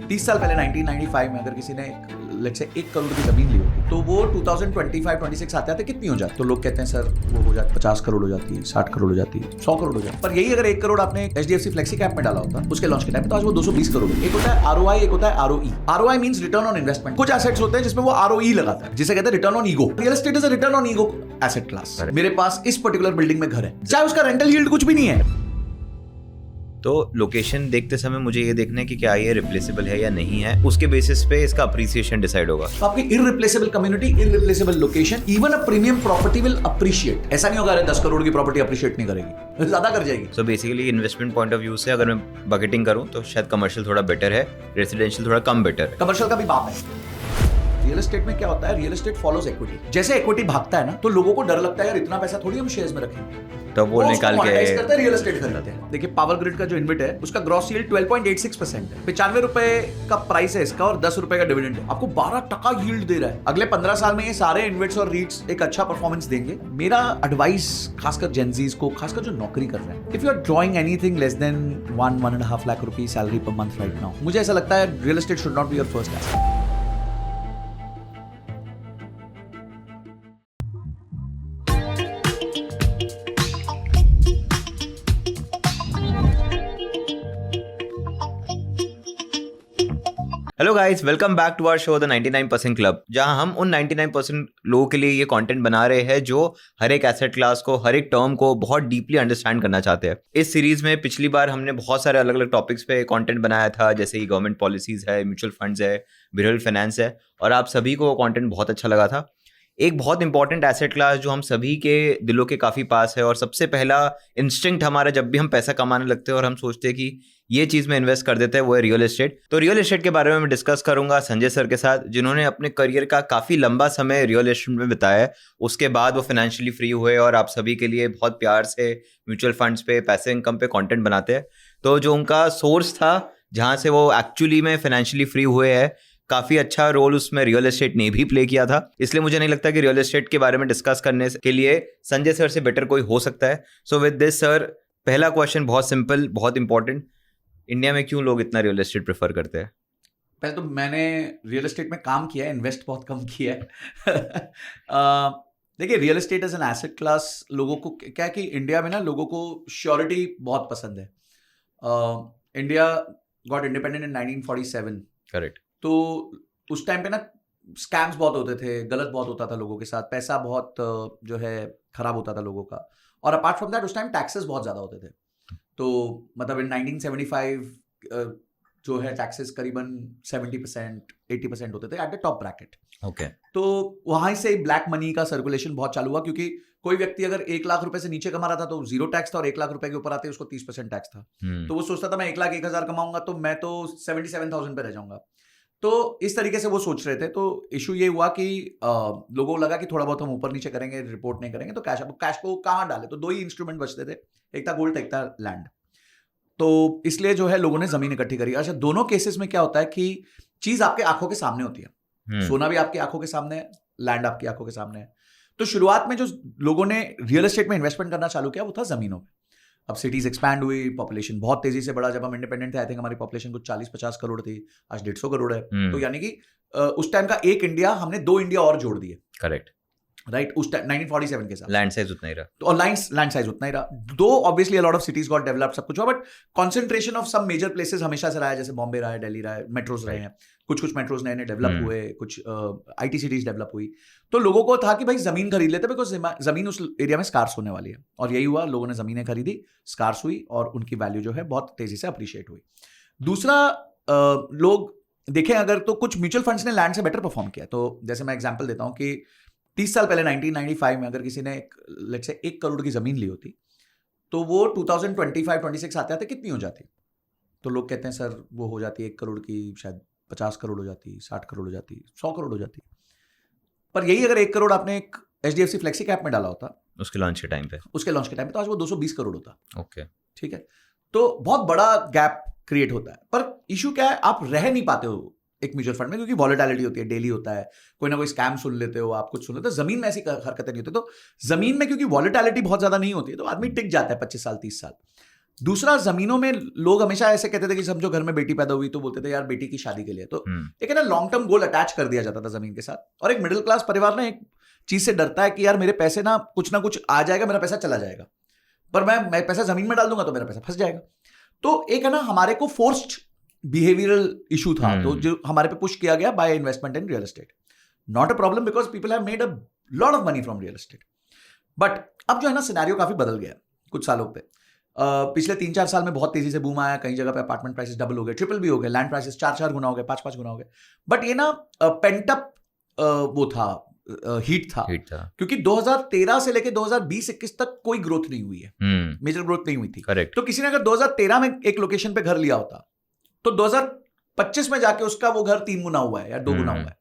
30 साल पहले 1995 में अगर किसी ने लेट्स से 1 करोड़ की जमीन ली होती तो वो 2025-26 आते आते कितनी हो जाती? तो लोग कहते हैं सर वो हो जाती 50 करोड़ हो जाती, 60 करोड़ हो जाती, 100 करोड़ हो जाती। पर यही अगर 1 करोड़ आपने HDFC फ्लेक्सी कैप में डाला होता उसके लॉन्च के टाइम पे तो आज वो 220 करोड़। एक होता है ROI, एक होता है ROE। ROI means return on investment. कुछ एसेट्स होते हैं जिसमें वो ROE लगाता है, जिसे कहते हैं return on ego. Real estate is a return on ego asset class. मेरे पास इस पर्टिकुलर बिल्डिंग में घर है, चाहे उसका रेंटल यील्ड कुछ भी नहीं है। तो लोकेशन देखते समय मुझे ये देखना है कि क्या ये रिप्लेसेबल है या नहीं है, उसके बेसिस पे इसका अप्रिसिएशन डिसाइड होगा। तो आपकी irreplaceable community, irreplaceable location, even a premium property will appreciate. ऐसा नहीं होगा अरे 10 करोड़ की प्रॉपर्टी अप्रिशिएट नहीं करेगी, ज्यादा कर जाएगी। So basically investment point of view से अगर मैं बकेटिंग करूं तो शायद कमर्शियल थोड़ा बेटर है, रेजिडेंशियल थोड़ा कम बेटर है। कमर्शियल का भी बाप है। रियल एस्टेट में क्या होता है, रियल एस्टेट फॉलोज इक्विटी। जैसे इक्विटी भागता है ना तो लोगों को डर लगता है यार इतना पैसा थोड़ी हम शेयर्स में रखेंगे, तो वो निकाल के करते हैं, रियल एस्टेट खरीदते हैं। देखिए पावर ग्रिड का जो इन्वेट है उसका ग्रॉस यील्ड 12.86% है। 95 रुपए का प्राइस है इसका और 10 रुपए का डिविडेंड है, आपको 12% यील्ड दे रहा है। अगले 15 साल में ये सारे इन्वेट्स और रीट्स एक अच्छा परफॉर्मेंस देंगे। मेरा एडवाइस खासकर जेनजीज को, खासकर जो नौकरी कर रहे हैं, if you are drawing anything less than 1.5 lakh रुपए salary per month right now, मुझे ऐसा लगता है real estate should not be your first asset. Hello guys, welcome back to our show the 99% club, जहां हम उन 99% लोगों के लिए ये कंटेंट बना रहे हैं जो हर एक एसेट क्लास को, हर एक टर्म को बहुत डीपली अंडरस्टैंड करना चाहते हैं। इस सीरीज में पिछली बार हमने बहुत सारे अलग अलग टॉपिक्स पे कंटेंट बनाया था, जैसे कि गवर्नमेंट पॉलिसीज है, म्यूचुअल फंड्स है, बिहेवियरल फाइनेंस है, और आप सभी को कंटेंट बहुत अच्छा लगा था। एक बहुत इंपॉर्टेंट एसेट क्लास जो हम सभी के दिलों के काफ़ी पास है, और सबसे पहला इंस्टिंक्ट हमारा जब भी हम पैसा कमाने लगते हैं और हम सोचते हैं कि ये चीज़ में इन्वेस्ट कर देते हैं, वो है रियल एस्टेट। तो रियल एस्टेट के बारे में मैं डिस्कस करूंगा संजय सर के साथ, जिन्होंने अपने करियर का काफ़ी लंबा समय रियल एस्टेट में बिताया है। उसके बाद वो फाइनेंशियली फ्री हुए और आप सभी के लिए बहुत प्यार से म्यूचुअल फंड्स पे, पैसे इनकम पे कंटेंट बनाते हैं। तो जो उनका सोर्स था जहाँ से वो एक्चुअली में फाइनेंशियली फ्री हुए हैं, काफ़ी अच्छा रोल उसमें रियल एस्टेट ने भी प्ले किया था। इसलिए मुझे नहीं लगता कि रियल एस्टेट के बारे में डिस्कस करने के लिए संजय सर से बेटर कोई हो सकता है। सो विद दिस सर, पहला क्वेश्चन बहुत सिंपल, बहुत इंपॉर्टेंट। इंडिया में क्यों लोग इतना रियल एस्टेट प्रेफर करते हैं? पहले तो मैंने रियल एस्टेट में काम किया है, इन्वेस्ट बहुत कम किया है। देखिए real estate as an asset class, लोगों को क्या है कि इंडिया में ना लोगों को श्योरिटी बहुत पसंद है। India got independent in 1947। Correct. तो उस टाइम पे ना स्कैम्स बहुत होते थे, गलत बहुत होता था लोगों के साथ, पैसा बहुत जो है खराब होता था लोगों का। और अपार्ट फ्रॉम दैट उस टाइम टैक्सेस बहुत ज़्यादा होते थे। तो मतलब इन 1975 जो है टैक्सेस करीबन 70% 80% होते थे at the top bracket. Okay. तो वहाँ से ब्लैक मनी का सर्कुलेशन बहुत चालू हुआ, क्योंकि कोई व्यक्ति अगर 1 लाख रुपए से नीचे कमा रहा था तो 0 टैक्स था, और 1 लाख रुपए के ऊपर आते उसको 30% टैक्स था। तो वो सोचता था मैं 1,01,000 कमाऊंगा तो मैं तो 77,000 पे रह जाऊंगा। तो इस तरीके से वो सोच रहे थे। तो इशू ये हुआ कि लोगों को लगा कि थोड़ा बहुत हम ऊपर नीचे करेंगे, रिपोर्ट नहीं करेंगे, तो कैश को कहाँ डाले? तो 2 ही इंस्ट्रूमेंट बचते थे, एक था गोल्ड, एक था लैंड। तो इसलिए जो है लोगों ने जमीन इकट्ठी करी। अच्छा, दोनों केसेस में क्या होता है कि चीज आपके आंखों के सामने होती है। सोना भी आपकी आंखों के सामने है, लैंड आपकी आंखों के सामने है। तो शुरुआत में जो लोगों ने रियल एस्टेट में इन्वेस्टमेंट करना चालू किया वो था जमीनों में। अब सिटीज एक्सपैंड हुई, पॉपुलेशन बहुत तेजी से बढ़ा। जब हम इंडिपेंडेंट थे आई थिंक हमारी पॉपुलेशन कुछ 40-50 करोड़ थी, आज 150 करोड़ है। तो यानी कि उस टाइम का एक इंडिया, हमने 2 इंडिया और जोड़ दिए। करेक्ट। राइट, उस टाइम 1947 के साथ लैंड साइज उतना ही रहा। तो लैंड साइज उतना ही रहा। Though obviously a lot of cities got developed, सब कुछ हुआ, but concentration of some major places हमेशा से रहा है, जैसे बॉम्बे रहा है, दिल्ली रहा है, मेट्रोज रहे हैं, कुछ मेट्रोज नए नए डेवलप हुए, कुछ आईटी सिटीज डेवलप हुई। तो लोगों को था कि भाई जमीन खरीद लेते, बिकॉज जमीन उस एरिया में स्कार्स होने वाली है। और यही हुआ, लोगों ने जमीनें खरीदी, स्कार्स हुई और उनकी वैल्यू जो है बहुत तेजी से अप्रिशिएट हुई। दूसरा, लोग देखें अगर तो कुछ म्यूचुअल फंड्स ने लैंड से बेटर परफॉर्म किया। तो जैसे मैं एग्जाम्पल देता हूँ कि 30 साल पहले 1995 में अगर किसी ने लेट्स से 1 करोड़ की जमीन ली होती तो वो 2025-26 आते आते कितनी हो जाती? तो लोग कहते हैं सर वो हो जाती 1 करोड़ की शायद 50 करोड़ हो जाती, 60 करोड़ हो जाती, 100 करोड़ हो जाती। पर यही अगर 1 करोड़ आपने एक HDFC फ्लेक्सी कैप में डाला होता उसके लॉन्च के टाइम पे तो आज वो 220 करोड़ होता। ओके, ठीक है। तो बहुत बड़ा गैप क्रिएट होता है। पर इशू क्या है, आप रह नहीं पाते हो एक म्यूचुअल फंड में, क्योंकि वॉलेटिलिटी होती है, डेली होता है, कोई ना कोई स्कैम सुन लेते हो, आप कुछ सुन लेते हो। जमीन में ऐसी हरकतें नहीं होती। तो जमीन में क्योंकि वॉलेटिलिटी बहुत ज्यादा नहीं होती है तो आदमी टिक जाता है 25 साल 30 साल। दूसरा, जमीनों में लोग हमेशा ऐसे कहते थे कि समझो घर में बेटी पैदा हुई तो बोलते थे यार बेटी की शादी के लिए, तो एक है ना लॉन्ग टर्म गोल अटैच कर दिया जाता था जमीन के साथ। और एक मिडिल क्लास परिवार ना एक चीज से डरता है कि यार मेरे पैसे ना कुछ आ जाएगा, मेरा पैसा चला जाएगा, पर मैं पैसा जमीन में डाल दूंगा तो मेरा पैसा फंस जाएगा। तो एक है ना हमारे को फोर्स्ड बिहेवियरल इशू था, तो जो हमारे पे पुश किया गया by investment in real estate. Not a problem because people have made a lot of money from real estate. But अब जो है ना सिनेरियो काफी बदल गया कुछ सालों पे। पिछले 3-4 साल में बहुत तेजी से बूम आया, कई जगह पे अपार्टमेंट प्राइसेस डबल हो गए, ट्रिपल भी हो गए, लैंड प्राइसेस 4-4 गुना हो गए, 5-5 गुना हो गए। बट ये ना पेंटअप वो था, हीट था, क्योंकि 2013 से लेके 2020-21 तक कोई ग्रोथ नहीं हुई है, मेजर ग्रोथ नहीं हुई थी। करेक्ट। तो किसी ने अगर 2013 में एक लोकेशन पे घर लिया होता तो 2025 में जाके उसका वो घर 3 गुना हुआ है या 2 गुना हुआ है,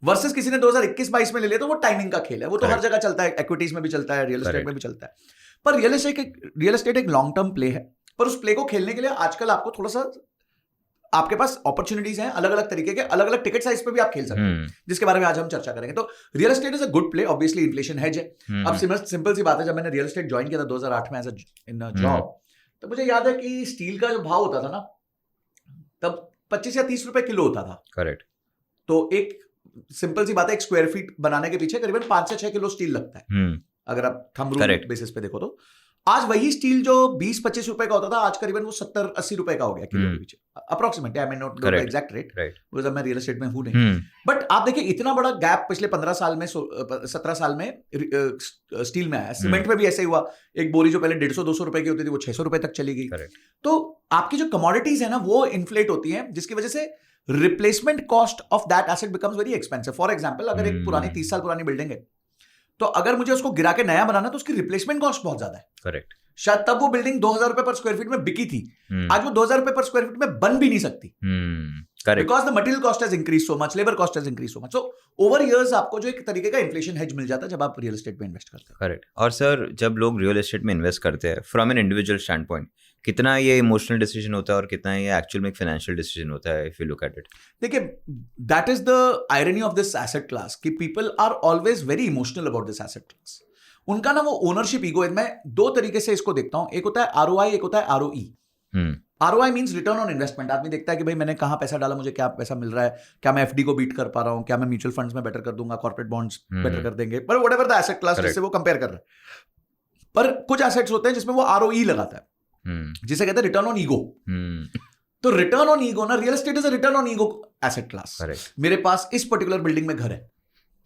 वर्सेस किसी ने 2021-22 में ले लिया, तो वो टाइमिंग का खेल है। वो तो हर जगह चलता है, इक्विटीज में भी चलता है, रियल एस्टेट में भी चलता है। पर रियल एस्टेट एक लॉन्ग टर्म प्ले है, पर उस प्ले को खेलने के लिए आजकल आपको थोड़ा सा, आपके पास अपॉर्चुनिटीज हैं अलग अलग तरीके के, अलग अलग टिकट साइज पे भी आप खेल सकते हैं, जिसके बारे में आज हम चर्चा करेंगे। तो real estate is a good play, obviously inflation hedge है। अब सिंपल सी बात है, जब मैंने रियल एस्टेट ज्वाइन किया था 2008 में एज इन जॉब, तो मुझे याद है कि स्टील का जो भाव होता था ना, तब 25 या 30 रुपए किलो होता था। करेक्ट। तो एक सिंपल सी बात है, एक स्क्वायर फीट बनाने के पीछे करीबन 5 से 6 किलो स्टील लगता है, अगर आप थंब रूल बेसिस पे देखो तो। आज वही स्टील जो 20-25 रुपए का होता था, आज करीबन वो 70-80 रुपए का हो गया किलो के पीछे, approximately. I mean not know exact rate, because मैं रियल एस्टेट में हूं नहीं। बट आप देखिए इतना बड़ा गैप पिछले 15 साल में, 17 साल में स्टील में आया। सीमेंट में भी ऐसे ही हुआ, एक बोरी जो पहले 150-200 रुपए की होती थी वो 600 रुपए तक चली गई। तो आपकी जो कमोडिटीज है ना वो इन्फ्लेट होती है, जिसकी वजह से replacement cost of that asset becomes very expensive. For example, अगर एक पुरानी 30 साल पुरानी बिल्डिंग है, तो अगर मुझे उसको गिरा के नया बनाना, तो उसकी रिप्लेसमेंट कॉस्ट बहुत ज्यादा है। करेक्ट। शायद तब वो बिल्डिंग 2000 रुपए पर स्क्वायर फीट में बिकी थी, आज वो 2000 रुपए पर स्क्वायर फीट में बन भी नहीं सकती, because the material cost has increase so much, labour cost has increase so much. So over years आपको जो एक तरीके का इन्फ्लेशन हेज मिल जाता है जब आप रियल एस्टेट में इन्वेस्ट करते हैं। करेक्ट। और सर, जब लोग रियल एस्टेट में इन्वेस्ट करते हैं from an individual stand point, कितना ये इमोशनल डिसीजन होता है और कितना ये एक्चुअल में एक फाइनेंशियल डिसीजन होता है, if you look at it? देखिए, that is the irony of this asset class कि people are always very emotional about this asset class. उनका ना वो ओनरशिप ईगो है। मैं 2 तरीके से इसको देखता हूं, एक होता है ROI, एक होता है ROE। ROI means return on investment. आदमी देखता है कि भाई मैंने कहां पैसा डाला, मुझे क्या पैसा मिल रहा है, क्या मैं FD को बीट कर पा रहा हूं, क्या मैं म्यूचुअल फंड्स में बेटर कर दूंगा, कॉर्पोरेट बॉन्ड्स बेटर कर देंगे, पर व्हाटएवर द एसेट क्लास जिससे वो कंपेयर कर रहा है। पर कुछ एसेट्स होते हैं जिसमें वो ROE लगाता है, जिसे कहते हैं रिटर्न ऑन ईगो। तो रिटर्न ऑन ईगो ना, real estate is a return on ego asset class. मेरे पास इस पर्टिकुलर बिल्डिंग में घर है,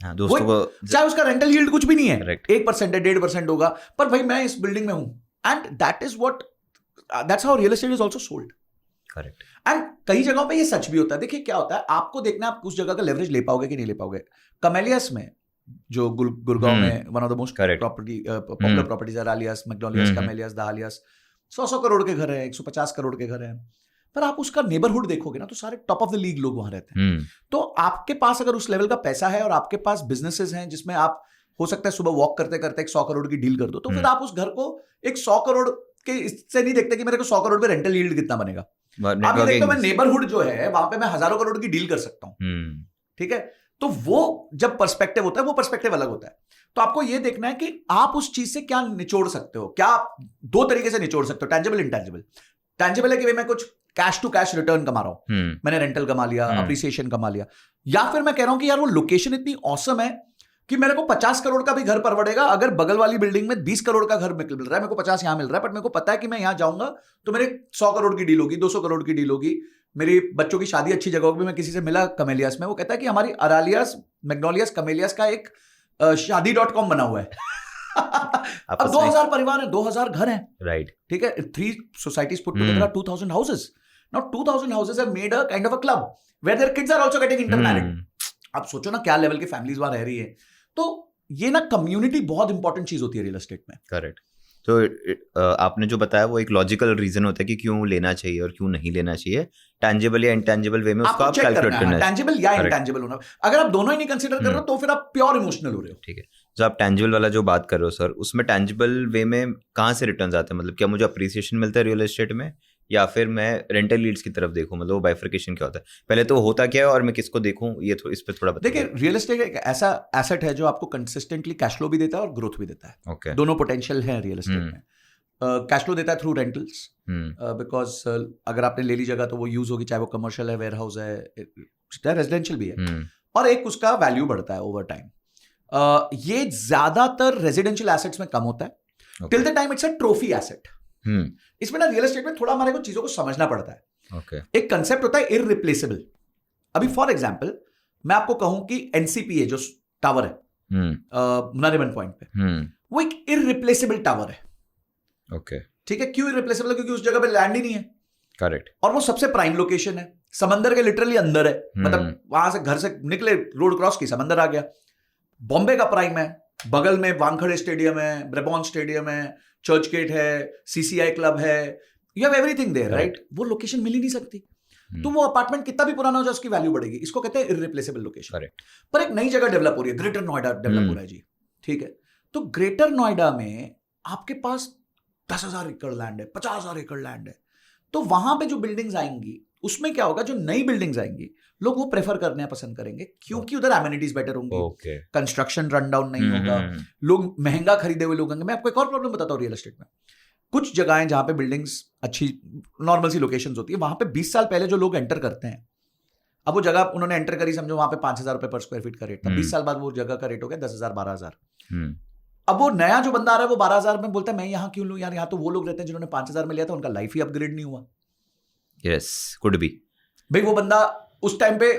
दोस्तों को चाहे उसका रेंटल यील्ड कुछ भी नहीं है, 1% है, 1.5% होगा, पर भाई मैं इस बिल्डिंग में हूं, and that's how real estate is also sold. Correct. And कई जगहों पे ये सच भी होता है। देखिए क्या होता है, आपको देखना है आप उस जगह का लेवरेज ले पाओगे कि नहीं ले पाओगे। कमेलियस में, जो गुड़गांव में one of the most popular properties है, रालियास, मैग्नोलियस, कमेलियस, दहालियास, 100 करोड़ के घर हैं, 150 करोड़ के घर हैं, पर आप उसका नेबरहुड देखोगे ना तो सारे टॉप ऑफ द लीग लोग वहां रहते हैं। तो आपके पास अगर उस लेवल का पैसा है और आपके पास बिजनेसेस हैं जिसमें आप हो सकता है सुबह वॉक करते करते एक 100 करोड़ की डील कर दो, तो फिर आप उस घर को एक 100 करोड़ के इससे नहीं देखते कि मेरे को 100 करोड़ पे रेंटल यील्ड कितना बनेगा। आप ये देखते हो मैं नेबरहुड जो है वहां पे मैं हजारों करोड़ की डील कर सकता हूँ। ठीक है, तो वो जब पर्सपेक्टिव होता है, वो पर्सपेक्टिव अलग होता है। तो आपको ये देखना है कि आप उस चीज से क्या निचोड़ सकते हो। क्या 2 तरीके से निचोड़ सकते हो, टैंजिबल, इंटैंजिबल। टैंजिबल है कि मैं कुछ कैश टू कैश रिटर्न कमा रहा हूं, मैंने रेंटल कमा लिया, अप्रिसिएशन कमा लिया, या फिर मैं कह रहा हूं कि यार वो लोकेशन इतनी ऑसम है कि मेरे को 50 करोड़ का भी घर परवड़ेगा अगर बगल वाली बिल्डिंग में 20 करोड़ का घर मिल रहा है, मेरे को 50 यहां मिल रहा है, बट मेरे को पता है कि मैं यहां जाऊंगा तो मेरे 100 करोड़ की डील होगी, 200 करोड़ की डील होगी, मेरी बच्चों की शादी अच्छी जगह होगी। मैं किसी से मिला कमेलियस में, वो कहता है कि हमारी अरालियस, मैग्नोलियस, कमेलियस का एक शादी.com बना हुआ है। अब 2000 परिवार है, 2000 घर हैं, राइट? ठीक है, 3 societies put together are 2000 houses. Now 2000 houses have made a kind of a club where their kids are also getting intermarried. आप सोचो ना क्या लेवल की फैमिलीज वहां रह रही है। तो ये ना कम्युनिटी बहुत इंपॉर्टेंट चीज होती है रियल एस्टेट में। करेक्ट। तो आपने जो बताया वो एक लॉजिकल रीजन होता है कि क्यों लेना चाहिए और क्यों नहीं लेना चाहिए। टैंजिबल या इंटैंजिबल वे में उसको आप कैलकुलेट करना है, टैंजिबल या इंटैंजिबल होना। अगर आप दोनों ही नहीं कंसीडर कर रहे हो तो फिर आप प्योर इमोशनल हो रहे हो। ठीक है, जो आप टैंजिबल वाला जो बात कर रहे हो सर, उसमें टैंजिबल वे में कहाँ से रिटर्न्स आते हैं? मतलब क्या मुझे अप्रिसिएशन मिलता है रियल एस्टेट में, या फिर मैं रेंटल लीड्स की तरफ देखूं? मतलब वो बाइफर्केशन क्या होता है? पहले तो होता क्या है और मैं किसको देखूं, ये इस पे थोड़ा बताइए। देखिए, रियल एस्टेट एक ऐसा एसेट है जो आपको कंसिस्टेंटली कैश फ्लो भी देता है और ग्रोथ भी देता है। Okay. दोनों पोटेंशियल है रियल एस्टेट में। कैश फ्लो देता है थ्रू रेंटल्स, बिकॉज अगर आपने ले ली जगह तो वो यूज होगी, चाहे वो कमर्शियल है, वेयर हाउस है, रेजिडेंशियल भी है, और एक उसका वैल्यू बढ़ता है ओवर टाइम। ये ज्यादातर रेजिडेंशियल एसेट्स में कम होता है till the time it's a trophy asset. इसमें ना रियल एस्टेट में थोड़ा हमारे को चीजों को समझना पड़ता है। एक कंसेप्ट होता है इररिप्लेसेबल। अभी फॉर एग्जाम्पल मैं आपको कहूं कि एनसीपीए जो टावर है नरीमन पॉइंट पे, वो एक इररिप्लेसेबल टावर है। ओके, ठीक है, क्यों इररिप्लेसेबल? क्योंकि उस जगह पे लैंड ही नहीं है। करेक्ट। और वो सबसे प्राइम लोकेशन है, समंदर के लिटरली अंदर है, मतलब वहां से घर से निकले, रोड क्रॉस की, समंदर आ गया। बॉम्बे का प्राइम है, बगल में वानखेड़े स्टेडियम है, ब्रेबॉर्न स्टेडियम है, चर्च गेट है, सीसीआई क्लब है, you have everything there, right? वो लोकेशन मिल ही नहीं सकती। तो वो अपार्टमेंट कितना भी पुराना हो जाए उसकी वैल्यू बढ़ेगी। इसको कहते हैं इररिप्लेसेबल लोकेशन। पर एक नई जगह डेवलप हो रही है, ग्रेटर नोएडा डेवलप हो रहा है जी, ठीक है? तो ग्रेटर नोएडा में आपके पास 10,000 एकड़ लैंड है, 50,000 एकड़ लैंड है, तो वहां पे जो बिल्डिंग्स आएंगी उसमें क्या होगा, जो नई बिल्डिंग्स आएंगी लोग वो प्रेफर करने पसंद करेंगे, क्योंकि उधर एमिनिटीज बेटर होंगी, कंस्ट्रक्शन रन डाउन नहीं होगा, लोग महंगा खरीदे हुए लोग होंगे। मैं आपको एक और प्रॉब्लम बताता हूँ रियल एस्टेट में। कुछ जगहें जहां पे बिल्डिंग्स अच्छी नॉर्मल सी लोकेशंस होती है, वहां पे 20 साल पहले जो लोग एंटर करते हैं, अब वो जगह उन्होंने एंटर करी, समझो वहां पे 5,000 रुपए पर स्क्वायर फीट का रेट था, 20 साल बाद वो जगह का रेट हो गया 10,000 12,000। अब वो नया जो बंदा आ रहा है वो 12,000 में बोलता है मैं यहाँ क्यों लूं यार, यहाँ तो वो लोग रहते हैं जिन्होंने 5,000 में लिया था, उनका लाइफ ही अपग्रेड नहीं हुआ। Yes, could be. भाई वो बंदा उस टाइम पे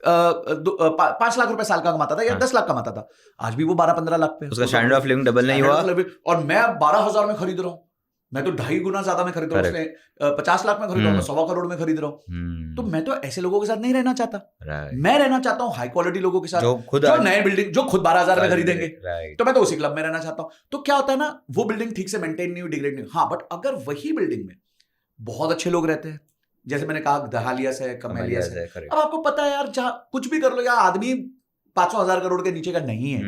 5 लाख रुपए साल का कमाता था या 10 लाख कमाता था, आज भी वो 12-15 लाख पे, उसका स्टैंडर्ड ऑफ लिविंग डबल नहीं हुआ, और मैं 12,000 में खरीद रहा हूँ, मैं तो 2.5 गुना ज्यादा में खरीद रहा हूँ, उसने 50 लाख में खरीद रहा हूँ, मैं 1.25 करोड़ में खरीद रहा हूँ। तो मैं तो ऐसे लोगों के साथ नहीं रहना चाहता, मैं रहना चाहता हूँ हाई क्वालिटी लोगों के साथ, जो नए बिल्डिंग जो खुद 12,000 में खरीदेंगे, तो मैं तो उसी क्लब में रहना चाहता हूँ। तो क्या होता है ना, वो बिल्डिंग ठीक से मेंटेन नहीं हुई, डिग्रेड नहीं हुई। हाँ, बट अगर वही बिल्डिंग में बहुत अच्छे लोग रहते हैं, जैसे मैंने कहा दहालियास है, कमेलियास है, अब आपको पता है यार जहां कुछ भी कर लो यार, आदमी 500,000 करोड़ के नीचे का नहीं है,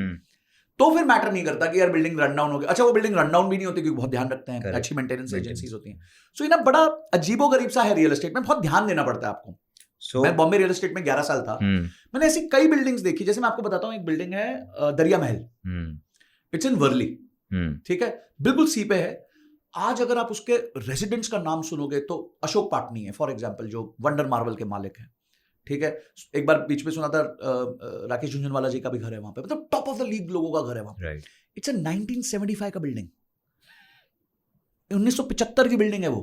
तो फिर मैटर नहीं करता कि यार बिल्डिंग रन डाउन हो गई। अच्छा, वो बिल्डिंग रन डाउन भी नहीं होती क्योंकि बहुत ध्यान रखते हैं, अच्छी मेंटेनेंस एजेंसीज होती हैं। सो ये ना बड़ा अजीबोगरीब सा है रियल एस्टेट में, बहुत ध्यान देना पड़ता है आपको। मैं बॉम्बे रियल एस्टेट में 11 साल था, मैंने ऐसी कई बिल्डिंग्स देखी। जैसे मैं आपको बताता हूँ, एक बिल्डिंग है दरिया महल, इट्स इन वर्ली, ठीक है, बिल्कुल सी पे है। आज अगर आप उसके रेजिडेंट्स का नाम सुनोगे तो अशोक पाटनी है फॉर एग्जांपल, जो वंडर मार्वल के मालिक हैं, ठीक है। एक बार बीच में सुना था राकेश झुनझुनवाला जी का भी घर है वहां पे, मतलब टॉप ऑफ द लीग लोगों का घर है वहां पे। इट्स अ 1975 का बिल्डिंग, 1975 की बिल्डिंग है वो,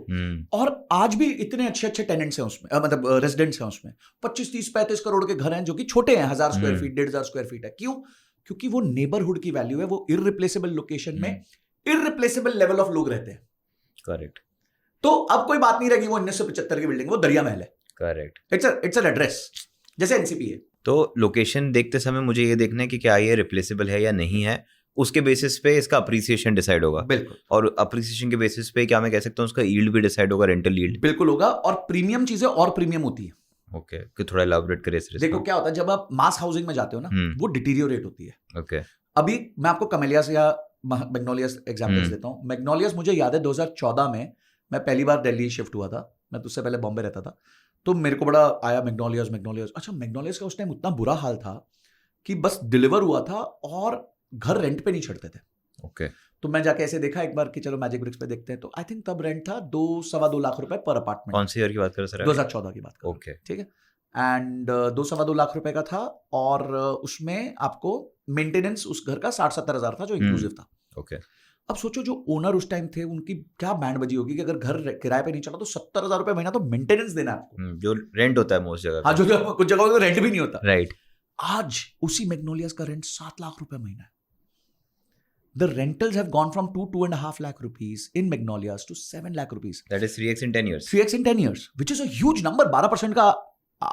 और आज भी इतने अच्छे अच्छे टेनेंट्स हैं उसमें, मतलब रेजिडेंट्स हैं उसमें। 25, 30, 35 करोड़ के घर हैं जो कि छोटे हैं, 1,000 स्क्वायर फीट, 1,500 स्क्वायर फीट है। क्यों? क्योंकि वो नेबरहुड की वैल्यू है, वो इररिप्लेसेबल लोकेशन में इररिप्लेसेबल लेवल ऑफ लोग रहते हैं। करेक्ट। तो अब कोई बात नहीं रहेगी वो 1975 की बिल्डिंग, वो दरिया महल है। करेक्ट। इट्स एन एड्रेस, जैसे एनसीपी है। तो लोकेशन देखते समय मुझे ये देखना है कि क्या ये रिप्लेसेबल है या नहीं है, उसके बेसिस पे इसका अप्रिसिएशन डिसाइड होगा। बिल्कुल। और अप्रिसिएशन के बेसिस पे क्या मैं कह सकता हूँ उसका यील्ड भी डिसाइड होगा, रेंटल यील्ड बिल्कुल होगा। और प्रीमियम चीजें और प्रीमियम होती है। ओके, कि थोड़ा एलैबोरेट करिए इस। देखो क्या होता है, जब आप मास हाउसिंग में जाते हो ना, वो डिटीरियोरेट होती है। ओके। अभी मैं आपको कमेलियास या मैग्नोलियास एग्जांपल्स देता हूँ। मैग्नोलियास मुझे याद है 2014 में मैं पहली बार दिल्ली शिफ्ट हुआ था, मैं तो उससे पहले बॉम्बे रहता था, तो मेरे को बड़ा आया मैग्नोलियास। अच्छा, मैग्नोलियास का उस टाइम उतना बुरा हाल था कि बस डिलीवर हुआ था और घर रेंट पे नहीं चढ़ते थे। ओके। तो मैं जाके ऐसे देखा एक बार कि चलो मैजिक ब्रिक्स पे देखते हैं, तो आई थिंक तब रेंट था 2-2.25 लाख रुपए पर अपार्टमेंट। कौन सी ईयर की बात कर रहे सर? 2014 की बात कर। ओके, ठीक है। एंड 2-2.25 लाख रुपए का था, और उसमें आपको मेंटेनेंस उस घर का 60-70 हजार था, जो इंक्लूसिव था। ओके। अब सोचो जो ओनर उस टाइम थे उनकी क्या बैंड बजी होगी कि अगर घर किराए पे नहीं चला तो 70,000 रुपए महीना तो मेंटेनेंस देना है आपको, जो रेंट होता है मोस्ट जगह। हाँ, जो कुछ जगहों पे रेंट भी नहीं होता। राइट। आज उसी मैग्नोलियास का रेंट 7 लाख रुपए महीना है। The rentals have gone from 2.5 lakh rupees in Magnolias to 7 lakh rupees. That is 3x in 10 years. 3x in 10 years, which is a huge number. 12% का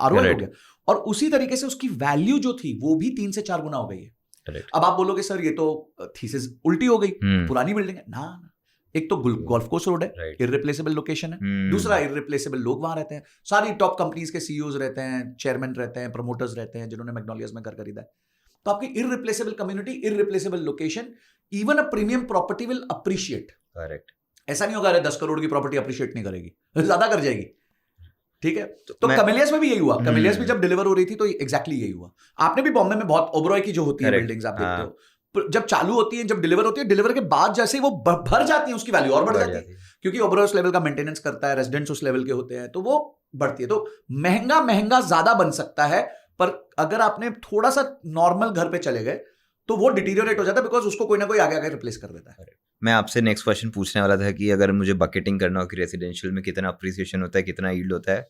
ROI हो गया। और उसी तरीके से उसकी वैल्यू जो थी वो भी 3 से 4 गुना हो गई है। अब आप बोलोगे सर ये तो थीसिस उल्टी हो गई, पुरानी बिल्डिंग है ना। एक तो गोल्फ कोर्स रोड है, इररिप्लेसेबल लोकेशन है। दूसरा, इररिप्लेसेबल लोग वहां रहते हैं, सारी टॉप कंपनीज के सीईओज रहते हैं, चेयरमैन रहते हैं, प्रमोटर्स रहते हैं, जिन्होंने मैग्नोलियास में घर खरीदा है। तो आपकी irreplaceable community, irreplaceable location, even a premium property will appreciate. Correct. ऐसा नहीं होगा अरे 10 करोड़ की प्रॉपर्टी अप्रिशिएट नहीं करेगी, ज्यादा कर जाएगी। ठीक है। तो कमेलियास में भी यही हुआ। कमेलियास भी जब डिलीवर हो रही थी तो एग्जैक्टली यही हुआ। आपने भी बॉम्बे में बहुत ओबरॉय की जो होती है बिल्डिंग्स आप देखते हो, जब चालू होती है, जब डिलीवर होती है, डिलीवर के बाद जैसे ही वो भर जाती है, उसकी वैल्यू और बढ़ जाती है, क्योंकि ओबरॉय उस लेवल का मेंटेनेंस करता है, रेजिडेंट्स उस लेवल के होते हैं, तो वो बढ़ती है। तो महंगा ज्यादा बन सकता है, पर अगर आपने थोड़ा सा नॉर्मल घर पे चले गए तो वो डिटीरियोरेट हो जाता है, बिकॉज उसको कोई ना कोई आगे आगे रिप्लेस कर देता है। मैं आपसे नेक्स्ट क्वेश्चन पूछने वाला था कि अगर मुझे बकेटिंग करना हो कि रेसिडेंशियल में कितना अप्रिसिएशन होता है, कितना यील्ड होता है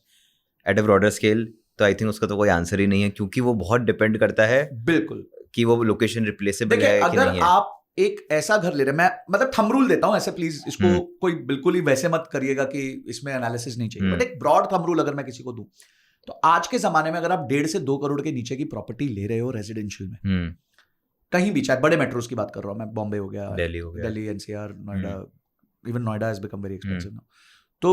एट अ ब्रॉडर स्केल, तो आई थिंक उसका तो कोई आंसर ही नहीं है, क्योंकि वो बहुत डिपेंड करता है बिल्कुल कि वो लोकेशन रिप्लेसेबल है कि अगर नहीं है। आप एक ऐसा घर ले रहे हैं, मैं मतलब थंब रूल देता हूं ऐसे, प्लीज इसको कोई बिल्कुल ही वैसे मत करिएगा कि इसमें एनालिसिस नहीं चाहिए, बट एक ब्रॉड थंब रूल अगर मैं किसी को दूं, तो आज के जमाने में अगर आप 1.5 से 2 करोड़ के नीचे की प्रॉपर्टी ले रहे हो रेजिडेंशियल में, कहीं भी, चाहे बड़े मेट्रोज की बात कर रहा हूं मैं, बॉम्बे हो गया, Delhi, NCR, Noida, even Noida has become very expensive now, तो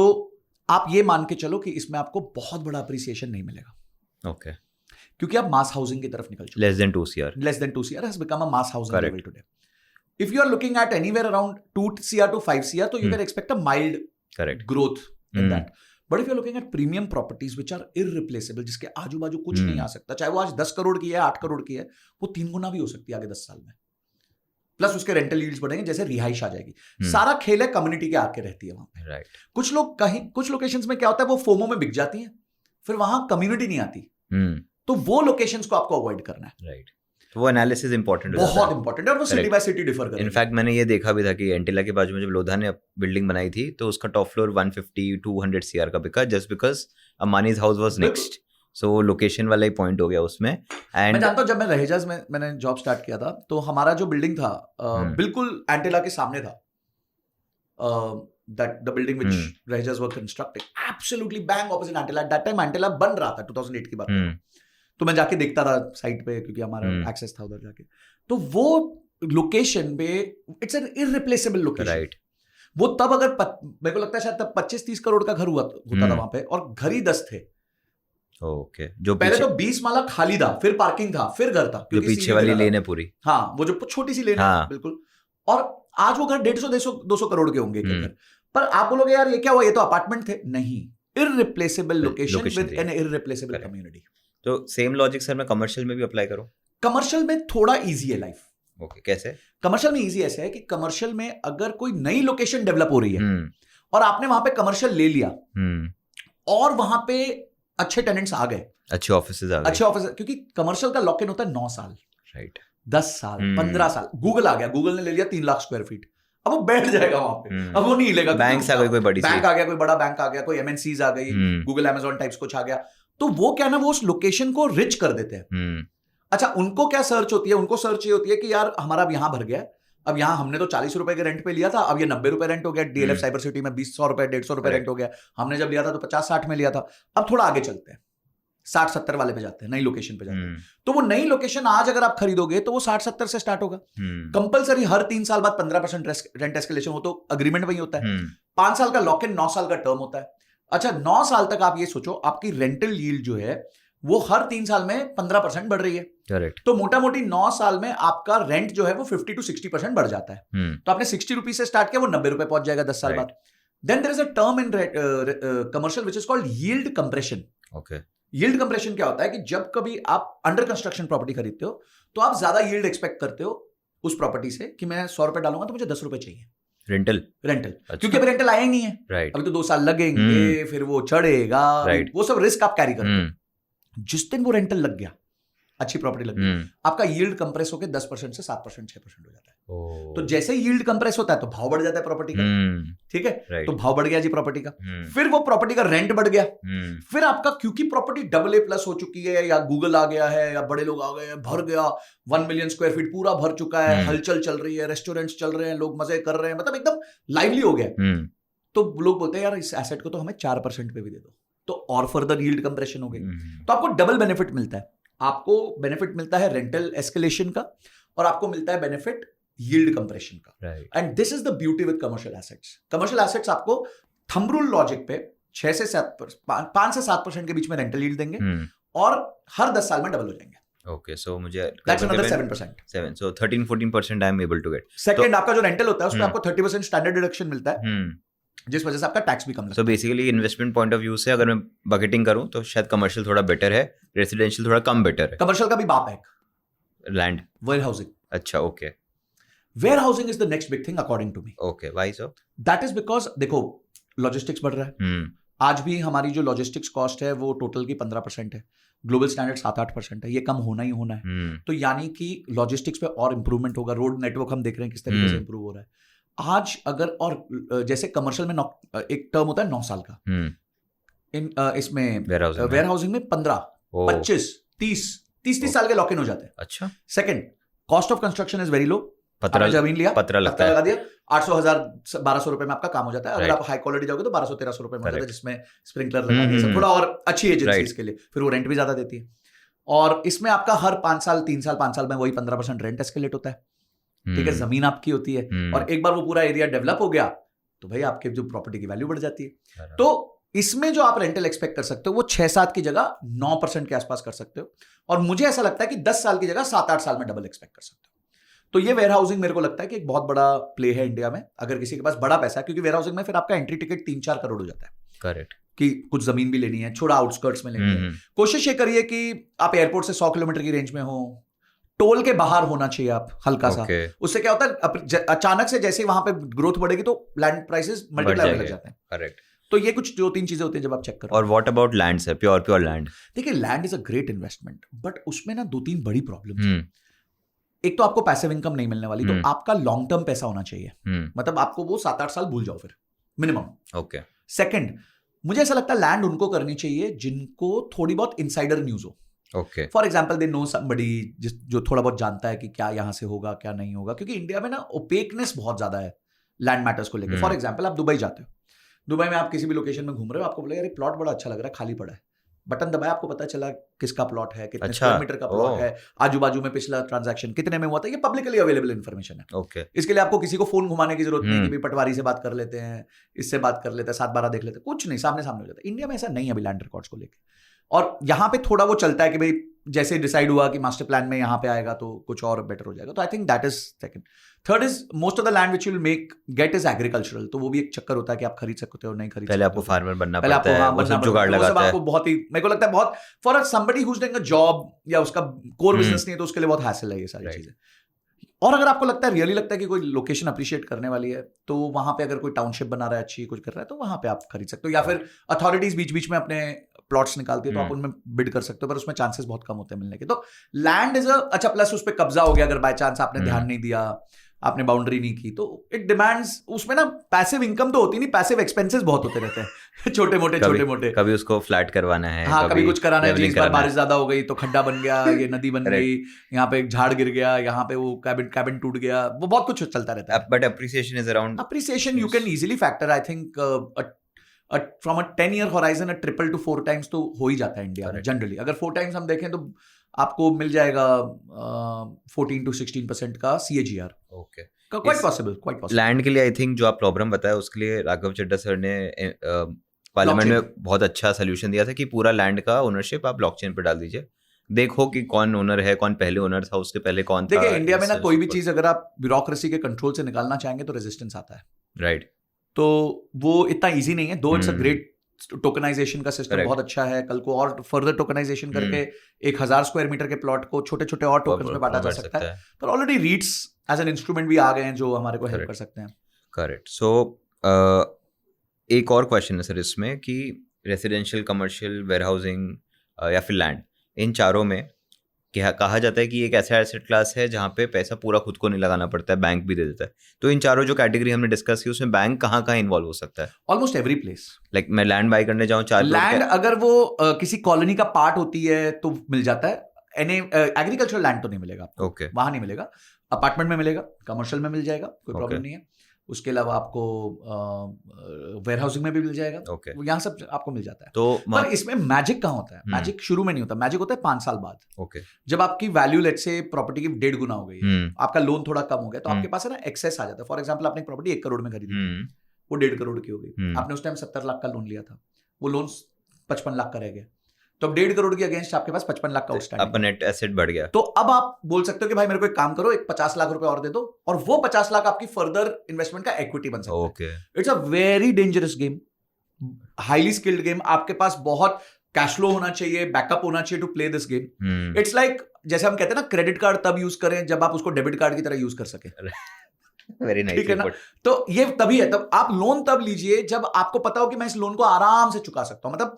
आप ये मान के चलो कि इसमें आपको बहुत बड़ा अप्रिसिएशन नहीं मिलेगा। ओके, क्योंकि आप मास हाउसिंग की तरफ निकल चुके। Less than 2 CR has become a mass housing level today. If you are looking at anywhere around 2 CR to 5 CR, so you can expect a mild growth in that. But if you're looking at premium properties which are irreplaceable, जिसके आजू बाजू कुछ नहीं आ सकता, चाहे वो आज 10 करोड़ की है, 8 करोड़ की है, वो 3 गुना भी हो सकती है आगे 10 साल में, प्लस उसके रेंटल यील्ड्स बढ़ेंगे, जैसे रिहाइश आ जाएगी। सारा खेल है कम्युनिटी के आके रहती है वहां पे। कुछ लोग कहीं, कुछ लोकेशंस में क्या होता है, वो फोमो में बिक जाती है, फिर वहां कम्युनिटी नहीं आती, तो वो लोकेशंस को आपको अवॉइड करना है। राइट, तो वो एनालिसिस इंपॉर्टेंट है, बहुत इंपॉर्टेंट है, और वो सिटी बाय सिटी डिफर करता है। इनफैक्ट मैंने ये देखा भी था कि एंटिला के बाजू में जब लोधा ने बिल्डिंग बनाई थी, तो उसका टॉप फ्लोर 150-200 CR का बिका, just because Ambani's house was next, so location वाला ही पॉइंट हो गया उसमें। एंड मैं जानता हूं, जब मैं रहेजाज में मैंने जॉब स्टार्ट किया था, तो हमारा जो बिल्डिंग था बिल्कुल एंटिला के सामने था, that the building which Rahejas were constructing, absolutely bang opposite Antilla. At that time Antilla बन रहा था, 2008 की बात है, तो मैं जाके देखता था साइट पे, क्योंकि हमारा एक्सेस था उधर जाके, तो वो लोकेशन पे it's an irreplaceable location. Right, वो तब अगर मेरे को लगता है शायद तब 25-30 करोड़ का घर होता था वहां पे, और घर ही 10 थे। ओके, जो पहले तो 20 माला खाली था, फिर पार्किंग था, फिर घर था, जो पीछे वाली लेन है पूरी, हाँ, वो जो छोटी सी लेन है, बिल्कुल। और आज वो घर 150-200 करोड़ के होंगे घर, पर आप बोलोगे यार ये क्या हुआ, ये तो अपार्टमेंट थे, नहीं, irreplaceable location with an irreplaceable community. तो सेम लॉजिक सर मैं कमर्शियल में भी अप्लाई करूं? कमर्शियल में थोड़ा इजी है लाइफ। ओके, कैसे? कमर्शियल में इजी ऐसे है कि कमर्शियल में अगर कोई नई लोकेशन डेवलप हो रही है और आपने वहां पे कमर्शियल ले लिया, और वहां पे अच्छे टेनेंट्स आ गए, अच्छे ऑफिसेज आ गए, अच्छे ऑफिस, क्योंकि कमर्शियल का लॉक इन होता है 9 साल, राइट, 10 साल, 15 साल। गूगल आ गया, गूगल ने ले लिया 3 लाख स्क्वायर फीट, अब वो बैठ जाएगा वहां पे, अब वो नहीं हिलेगा। बैंक आ गई, कोई बड़ी बैंक आ गया, कोई बड़ा बैंक आ गया, कोई MNCs आ गई, गूगल Amazon टाइप्स कुछ आ गया, तो वो क्या ना, वो उस लोकेशन को रिच कर देते हैं। अच्छा, उनको क्या सर्च होती है, उनको सर्च ये होती है कि यार हमारा अब यहां भर गया, अब यहाँ हमने तो 40 रुपए के रेंट पे लिया था, अब ये 90 रुपए रेंट हो गया, DLF साइबर सिटी में 100 रुपए 150 रुपए रेंट हो गया, हमने जब लिया था तो 50-60 में लिया था, अब थोड़ा आगे चलते हैं, 60-70 वाले पे जाते हैं, नई लोकेशन पे जाते हैं। तो वो नई लोकेशन आज अगर आप खरीदोगे तो वो 60-70 से स्टार्ट होगा, कंपलसरी हर 3 साल बाद 15% रेंट एस्केलेशन हो, तो अग्रीमेंट वही होता है। 5 साल का लॉक इन, 9 साल का टर्म होता है। अच्छा, 9 साल तक आप ये सोचो, आपकी रेंटल यील्ड जो है वो हर 3 साल में 15% बढ़ रही है। करेक्ट। तो मोटा मोटी 9 साल में आपका रेंट जो है वो 50 to 60% बढ़ जाता है। तो आपने 60 रुपीज से स्टार्ट किया, वो 90 रुपए पहुंच जाएगा 10 साल बाद। Then there is a term in commercial which is called yield compression. Okay, yield compression क्या होता है कि जब कभी आप अंडर कंस्ट्रक्शन प्रॉपर्टी खरीदते हो तो आप ज्यादा यील्ड एक्सपेक्ट करते हो उस प्रॉपर्टी से कि मैं 100 रुपए डालूंगा तो मुझे 10 रुपए चाहिए रेंटल। अच्छा। क्योंकि अभी रेंटल आया ही नहीं है, राइट, अभी तो 2 साल लगेंगे, फिर वो चढ़ेगा, वो सब रिस्क आप कैरी करते हो। जिस दिन वो रेंटल लग गया, अच्छी प्रॉपर्टी लग गई, आपका यील्ड कंप्रेस होकर 10% से 7% 6% हो जाता है। तो जैसे ही यील्ड कंप्रेस होता है तो भाव बढ़ जाता है प्रॉपर्टी का, ठीक है, तो भाव बढ़ गया जी प्रॉपर्टी का, फिर वो प्रॉपर्टी का रेंट बढ़ गया, फिर आपका क्योंकि प्रॉपर्टी AA+ हो चुकी है, या गूगल आ गया है, या बड़े लोग आ गए हैं, भर गया 1 मिलियन स्क्वायर फीट पूरा भर चुका है, हलचल चल रही है, रेस्टोरेंट्स चल रहे हैं, लोग मजे कर रहे हैं, मतलब एकदम लाइवली हो गया, तो लोग बोलते हैं यार इस एसेट को तो हमें 4% पे भी दे दो, तो और फर्दर यील्ड कंप्रेशन हो गई। तो आपको डबल बेनिफिट मिलता है, आपको बेनिफिट मिलता है रेंटल एस्केलेशन का, और आपको मिलता है बेनिफिट यील्ड कंप्रेशन का। And this is the beauty with commercial assets. Commercial assets आपको थंब रूल लॉजिक पे 5 से 7% के बीच में रेंटल यील्ड देंगे, और हर 10 साल में डबल हो जाएंगे। Okay, so मुझे that's another 7%. 7, so 13-14% I am able to get. Second, आपका जो रेंटल होता है उसमें आपको 30% स्टैंडर्ड डिडक्शन मिलता है, जिस वजह से आपका टैक्स भी कम लगता है। So basically investment point of view से अगर मैं बकेटिंग करूं तो शायद कमर्शियल थोड़ा बेटर है, रेसिडेंशियल थोड़ा कम बेटर है। कमर्शियल का भी बाप है लैंड, वेयर हाउसिंग। अच्छा, okay, warehousing is the next big thing according to me. Okay, why so? That is because देखो लॉजिस्टिक्स बढ़ रहा है. आज भी हमारी जो लॉजिस्टिक्स कॉस्ट है वो टोटल की 15% है. ग्लोबल स्टैंडर्ड 7-8% है. ये कम होना ही होना है. तो यानी कि लॉजिस्टिक्स पे और इंप्रूवमेंट होगा. रोड नेटवर्क हम देख रहे हैं किस तरीके से इंप्रूव हो रहा है आज. अगर और जैसे कमर्शियल में एक टर्म होता है 9 साल का. इसमें वेयर हाउसिंग में 15, 25, 30 साल के लॉक इन हो जाते हैं. अच्छा. Second, cost of construction is very low. पत्रा जमीन लिया, पत्रा लगा दिया, 800,000 1200 रुपए में आपका काम हो जाता है. अगर आप हाई क्वालिटी जाओगे तो 1200-1300 रुपए में हो जाता है, जिसमें स्प्रिंकलर लगा दिया सब, थोड़ा और अच्छी एजेंसीज के लिए. फिर वो रेंट भी ज्यादा देती है. और इसमें आपका हर 5 साल 3 साल 5 साल में वही 15% रेंट एस्केलेट होता है. ठीक है, जमीन आपकी होती है. और एक बार वो पूरा एरिया डेवलप हो गया तो भाई आपके जो प्रॉपर्टी की वैल्यू बढ़ जाती है. तो इसमें जो आप रेंटल एक्सपेक्ट कर सकते हो वो 6-7 की जगह 9% के आसपास कर सकते हो. और मुझे ऐसा लगता है कि 10 साल की जगह 7-8 साल में डबल एक्सपेक्ट कर सकते हो. तो ये वेयर हाउसिंग मेरे को लगता है कि एक बहुत बड़ा प्ले है इंडिया में, अगर किसी के पास बड़ा पैसा है. क्योंकि वेयर हाउसिंग में फिर आपका एंट्री टिकट 3-4 करोड़ हो जाता है. करेक्ट. कि कुछ जमीन भी लेनी है, थोड़ा आउटस्कर्ट्स में लेनी है. कोशिश ये करिए कि आप एयरपोर्ट से 100 किलोमीटर की रेंज में हो. टोल के बाहर होना चाहिए आप हल्का सा. उससे क्या होता है, अचानक से जैसे वहां पे ग्रोथ बढ़ेगी तो लैंड प्राइसेस मल्टीप्लाई होने लग जाते हैं. करेक्ट. तो ये कुछ 2-3 चीजें होती हैं जब आप चेक करो. और व्हाट अबाउट लैंड है, प्योर लैंड? देखिए, land is a great investment, but उसमें ना 2-3 बड़ी प्रॉब्लम है. एक तो आपको पैसिव इनकम नहीं मिलने वाली, तो आपका लॉन्ग टर्म पैसा होना चाहिए. मतलब आपको वो 7-8 साल भूल जाओ फिर मिनिमम. ओके. सेकंड, मुझे ऐसा लगता है लैंड उनको करनी चाहिए जिनको थोड़ी बहुत इनसाइडर न्यूज हो. Okay. For example they know somebody जो थोड़ा बहुत जानता है कि क्या यहां से होगा क्या नहीं होगा. क्योंकि इंडिया में ना ओपेकनेस बहुत ज्यादा है लैंड मैटर्स को लेकर. फॉर एग्जाम्पल आप दुबई जाते हो, दुबई में आप किसी भी लोकेशन में घूम रहे हो, आपको बोले यार प्लॉट बड़ा अच्छा लग रहा है, खाली पड़ा है. बटन दबाया, आपको पता चला किसका प्लॉट है, कितने स्क्वायर मीटर का प्लॉट है, आजू बाजू में पिछला ट्रांजैक्शन कितने में हुआ था. ये पब्लिकली अवेलेबल इन्फॉर्मेशन है. ओके. इसके लिए आपको किसी को फोन घुमाने की जरूरत नहीं कि भाई पटवारी से बात कर लेते हैं, इससे बात कर लेते हैं, 7-12 देख लेते हैं. कुछ नहीं, सामने सामने हो जाता है. इंडिया में ऐसा नहीं है अभी लैंड रिकॉर्ड्स को लेकर. और यहाँ पे थोड़ा वो चलता है कि भाई जैसे डिसाइड हुआ कि मास्टर प्लान में यहाँ पे आएगा तो कुछ और बेटर हो जाएगा. तो I think that is second. Third is most of the land which will make get is agricultural. तो वो भी एक चक्कर होता है कि आप खरीद सकते हो नहीं खरीद सकते. पहले आपको फार्मर बनना पड़ता है, वो सब जुगाड़ लगाता है. आपको बहुत ही, मेरे को लगता है बहुत, for somebody who is doing a job या उसका कोर बिजनेस नहीं है तो उसके लिए बहुत हैसल है ये सारी चीजें. और अगर आपको लगता है, रियली लगता है कि कोई लोकेशन अप्रिशिएट करने वाली है, तो वहां पे अगर कोई टाउनशिप बना रहा है अच्छी कुछ कर रहा है तो वहां पे आप खरीद सकते हो. या फिर अथॉरिटीज बीच बीच में अपने प्लॉट्स निकालती है तो आप उनमें बिड कर सकते हो, पर उसमें चांसेस बहुत कम होते हैं मिलने के. तो लैंड इज अच्छा. प्लस उस पर कब्जा हो गया अगर बाय चांस आपने ध्यान नहीं दिया, आपने बाउंड्री नहीं की, तो इट डिमांड्स, उसमें ना पैसिव इनकम तो होती नहीं, पैसिव एक्सपेंसेस बहुत होते रहते हैं. छोटे मोटे. कभी उसको फ्लैट करवाना है, हाँ, कभी कुछ कराना है. इस बार बारिश ज्यादा हो गई तो खड्डा बन गया, ये नदी बन गई, यहाँ पे एक झाड़ गिर गया, यहाँ पे वो कैबिन टूट गया, वो बहुत कुछ चलता रहता है. But appreciation is around. Appreciation you can easily factor. I think from a 10-year horizon 3 to 4 times तो हो ही जाता है इंडिया में जनरली. अगर 4 times हम देखें तो आपको मिल जाएगा 14 to 16% का CAGR. Okay. Quite possible. Land के लिए आई थिंक जो आप प्रॉब्लम बताया उसके लिए राघव चड्ढा सर ने पार्लियामेंट में बहुत अच्छा सोल्यूशन दिया था कि पूरा लैंड का ओनरशिप आप ब्लॉकचेन पे डाल दीजिए. देखो कि कौन ओनर है, कौन पहले ओनर था, उसके पहले कौन था. देखिए, इंडिया में ना कोई भी चीज अगर आप ब्यूरोक्रेसी के कंट्रोल से निकालना चाहेंगे तो रेजिस्टेंस आता है. राइट. तो वो इतना इजी नहीं है. दो इट्स अ ग्रेट टोकनाइजेशन का सिस्टम बहुत अच्छा है. कल को और फर्दर टोकनाइजेशन करके 1000 स्क्वायर मीटर के प्लॉट को छोटे छोटे और टोकन्स में बांटा जा सकता है. पर already REITs as an instrument भी आ गए हैं जो हमारे को हेल्प कर सकते हैं. करेक्ट. सो एक और क्वेश्चन है सर इसमें कि रेसिडेंशियल, कमर्शियल, वेयर हाउसिंग या फिर लैंड, इन चारों में कहा जाता है कि एक ऐसा एसेट क्लास है जहाँ पे पैसा पूरा खुद को नहीं लगाना पड़ता है, बैंक भी दे देता है. तो इन चारों जो कैटेगरी हमने डिस्कस की उसमें बैंक कहाँ कहाँ इन्वॉल्व हो सकता है? Almost every place. लाइक मैं लैंड बाय करने जाऊँ, 4 लैंड अगर वो किसी कॉलोनी का पार्ट होती है तो मिल जाता है. एग्रीकल्चरल लैंड तो नहीं मिलेगा आपको. ओके. वहां नहीं मिलेगा. अपार्टमेंट में मिलेगा, कमर्शियल में मिल जाएगा, कोई प्रॉब्लम नहीं है. उसके अलावा आपको वेयर हाउसिंग में भी मिल जाएगा. okay. यहाँ सब आपको मिल जाता है. तो पर इसमें मैजिक कहाँ होता है? मैजिक शुरू में नहीं होता. मैजिक होता है 5 साल बाद. okay. जब आपकी वैल्यू लेट से प्रॉपर्टी की 1.5 गुना हो गई, आपका लोन थोड़ा कम हो गया, तो आपके पास है ना एक्सेस आ जाता है. फॉर एग्जाम्पल आपने प्रॉपर्टी 1 करोड़ में खरीदी, वो 1.5 करोड़ की हो गई. आपने उस टाइम 70 लाख का लोन लिया था, वो लोन 55 लाख का रह गया. तो अब 1.5 करोड़ के अगेंस्ट आपके पास 55 लाख का आउटस्टैंडिंग. आपका नेट एसेट बढ़ गया. तो अब आप बोल सकते हो कि भाई मेरे को एक काम करो, एक 50 लाख रुपए और दे दो, और वो 50 लाख आपकी फर्दर इन्वेस्टमेंट का इक्विटी बन सकता है. It's a very dangerous game, highly skilled game. आपके पास बहुत कैश फ्लो होना चाहिए, बैकअप होना चाहिए to play this game. It's like जैसे हम कहते हैं ना, क्रेडिट कार्ड तब यूज करें जब आप उसको डेबिट कार्ड की तरह यूज कर सके. वेरी ठीक है ना? नाइस। तो ये तभी है, तब आप लोन तब लीजिए जब आपको पता हो कि मैं इस लोन को आराम से चुका सकता हूं। मतलब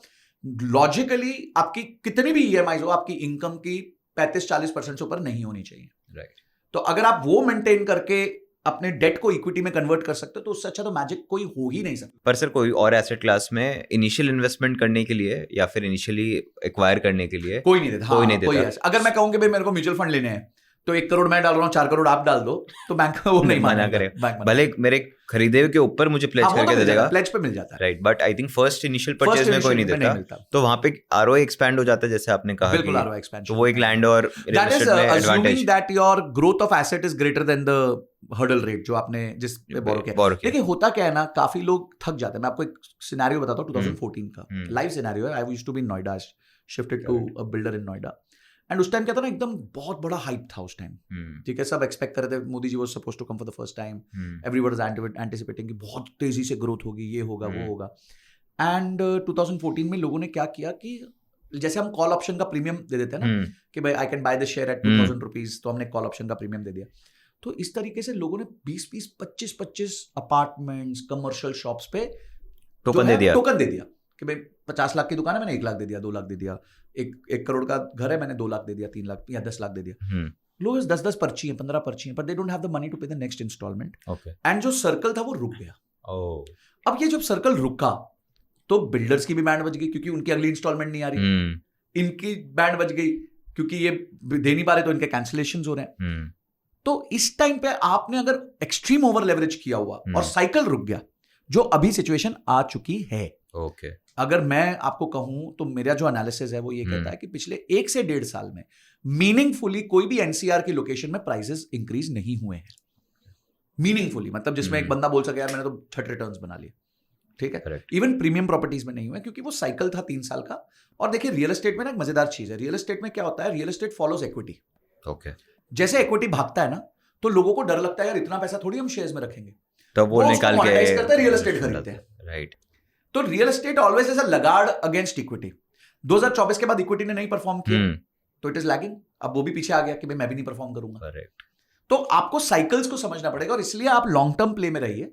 लॉजिकली आपकी कितनी भी ईएमआई हो, आपकी इनकम की 35-40% से ऊपर नहीं होनी चाहिए। राइट। तो अगर आप वो मेंटेन करके अपने डेट को इक्विटी में कन्वर्ट कर सकते हो तो उससे अच्छा तो मैजिक कोई हो ही नहीं सकता। पर सर कोई और एसेट क्लास में इनिशियल इन्वेस्टमेंट करने के लिए या फिर इनिशियली एक्वायर करने के लिए कोई नहीं देता। कोई हाँ, नहीं कोई देता। ऐसा अगर मैं कहूँ कि भाई मेरे को म्यूचुअल फंड लेने हैं तो 1 करोड़ मैं डाल रहा हूँ, 4 करोड़ आप डाल दो, तो बैंक वो नहीं मना मानेगा, करेगा। बैंक मना भले करेगा। मेरे खरीदे के ऊपर मुझे प्लेज हाँ, वो तो करके दे मिल जाता देगा, है, प्लेज पे मिल जाता है। Right, but I think first initial first purchase में कोई नहीं इनिशियल में नहीं देता, मिलता। तो वहां पे आरओआई एक्सपैंड हो जाता है, जैसे आपने कहा बिल्कुल कि ROI expansion तो वो एक होता है। लैंड और रियल That is एस्टेट में assuming advantage that your growth of asset is greater than the hurdle rate जो आपने जिस पे बोरो किया। बोरो किया। देखिए होता क्या है ना, काफी लोग थक जाते हैं। मैं आपको एक सिनेरियो बताता हूँ 2014 का लाइव सिनेरियो है। I used to be in Noida, shifted to a builder in Noida, and उस टाइम क्या था ना, एकदम बहुत बड़ा हाइप था उस टाइम। ठीक है, सब एक्सपेक्ट कर रहे थे Modi ji was supposed to come for the first time, everyone was anticipating कि बहुत तेजी से ग्रोथ होगी, ये होगा वो होगा। एंड 2014 में लोगों ने क्या किया कि जैसे हम कॉल ऑप्शन का प्रीमियम दे देते हैं ना कि भाई I can by the share eight 2000 rupees, तो हमने कॉल ऑप्शन का प्रीमियम दे दिया। तो इस तरीके से लोगों ने 20-20, 25-25 अपार्टमेंट्स, कमर्शियल शॉप्स पे टोकन दे दिया कि भाई 50 लाख की दुकान है, मैंने 1 लाख दे दिया, 2 लाख दे दिया। 1 करोड़ का घर है, मैंने 2 लाख दे दिया, 3 लाख या 10 लाख दे दिया। लोग 10-10 पर्ची हैं, 15 पर्ची हैं, पर they don't have the money to pay the next instalment. And जो सर्कल था वो रुक गया। अब ये जब सर्कल रुका तो बिल्डर्स की भी बैंड बज गई क्योंकि उनकी अगली इंस्टॉलमेंट नहीं आ रही, इनकी बैंड बज गई क्योंकि ये दे नहीं पा रहे तो इनके कैंसिलेशंस हो रहे हैं। तो इस टाइम पे आपने अगर एक्सट्रीम ओवर लेवरेज किया हुआ और साइकिल रुक गया, जो अभी सिचुएशन आ चुकी है। ओके, अगर मैं आपको कहूं तो मेरा जो एनालिसिस है वो ये कहता है कि पिछले 1 से 1.5 साल में मीनिंगफुली कोई भी एनसीआर की लोकेशन में प्राइसेस इंक्रीज नहीं हुए हैं। मीनिंगफुली मतलब जिसमें एक बंदा बोल सके यार मैंने तो 30 रिटर्न्स बना लिए, ठीक है। इवन प्रीमियम प्रॉपर्टीज में नहीं हुआ क्योंकि वो साइकिल था 3 साल का। और देखिए रियल एस्टेट में ना एक मजेदार चीज है, रियल एस्टेट में क्या होता है, real estate follows equity. Okay, जैसे इक्विटी भागता है ना तो लोगों को डर लगता है यार इतना पैसा थोड़ी हम शेयर्स में रखेंगे, तो वो निकाल के करते हैं, रियल एस्टेट खरीदते हैं, राइट। तो real estate always is a Lagarde against equity. 2024 के बाद इक्विटी ने नहीं परफॉर्म किया तो इट इज लैगिंग। अब वो भी पीछे आ गया कि भाई मैं भी नहीं परफॉर्म करूंगा। करेक्ट। तो आपको साइकिल्स को समझना पड़ेगा और इसलिए आप लॉन्ग टर्म प्ले में रहिए।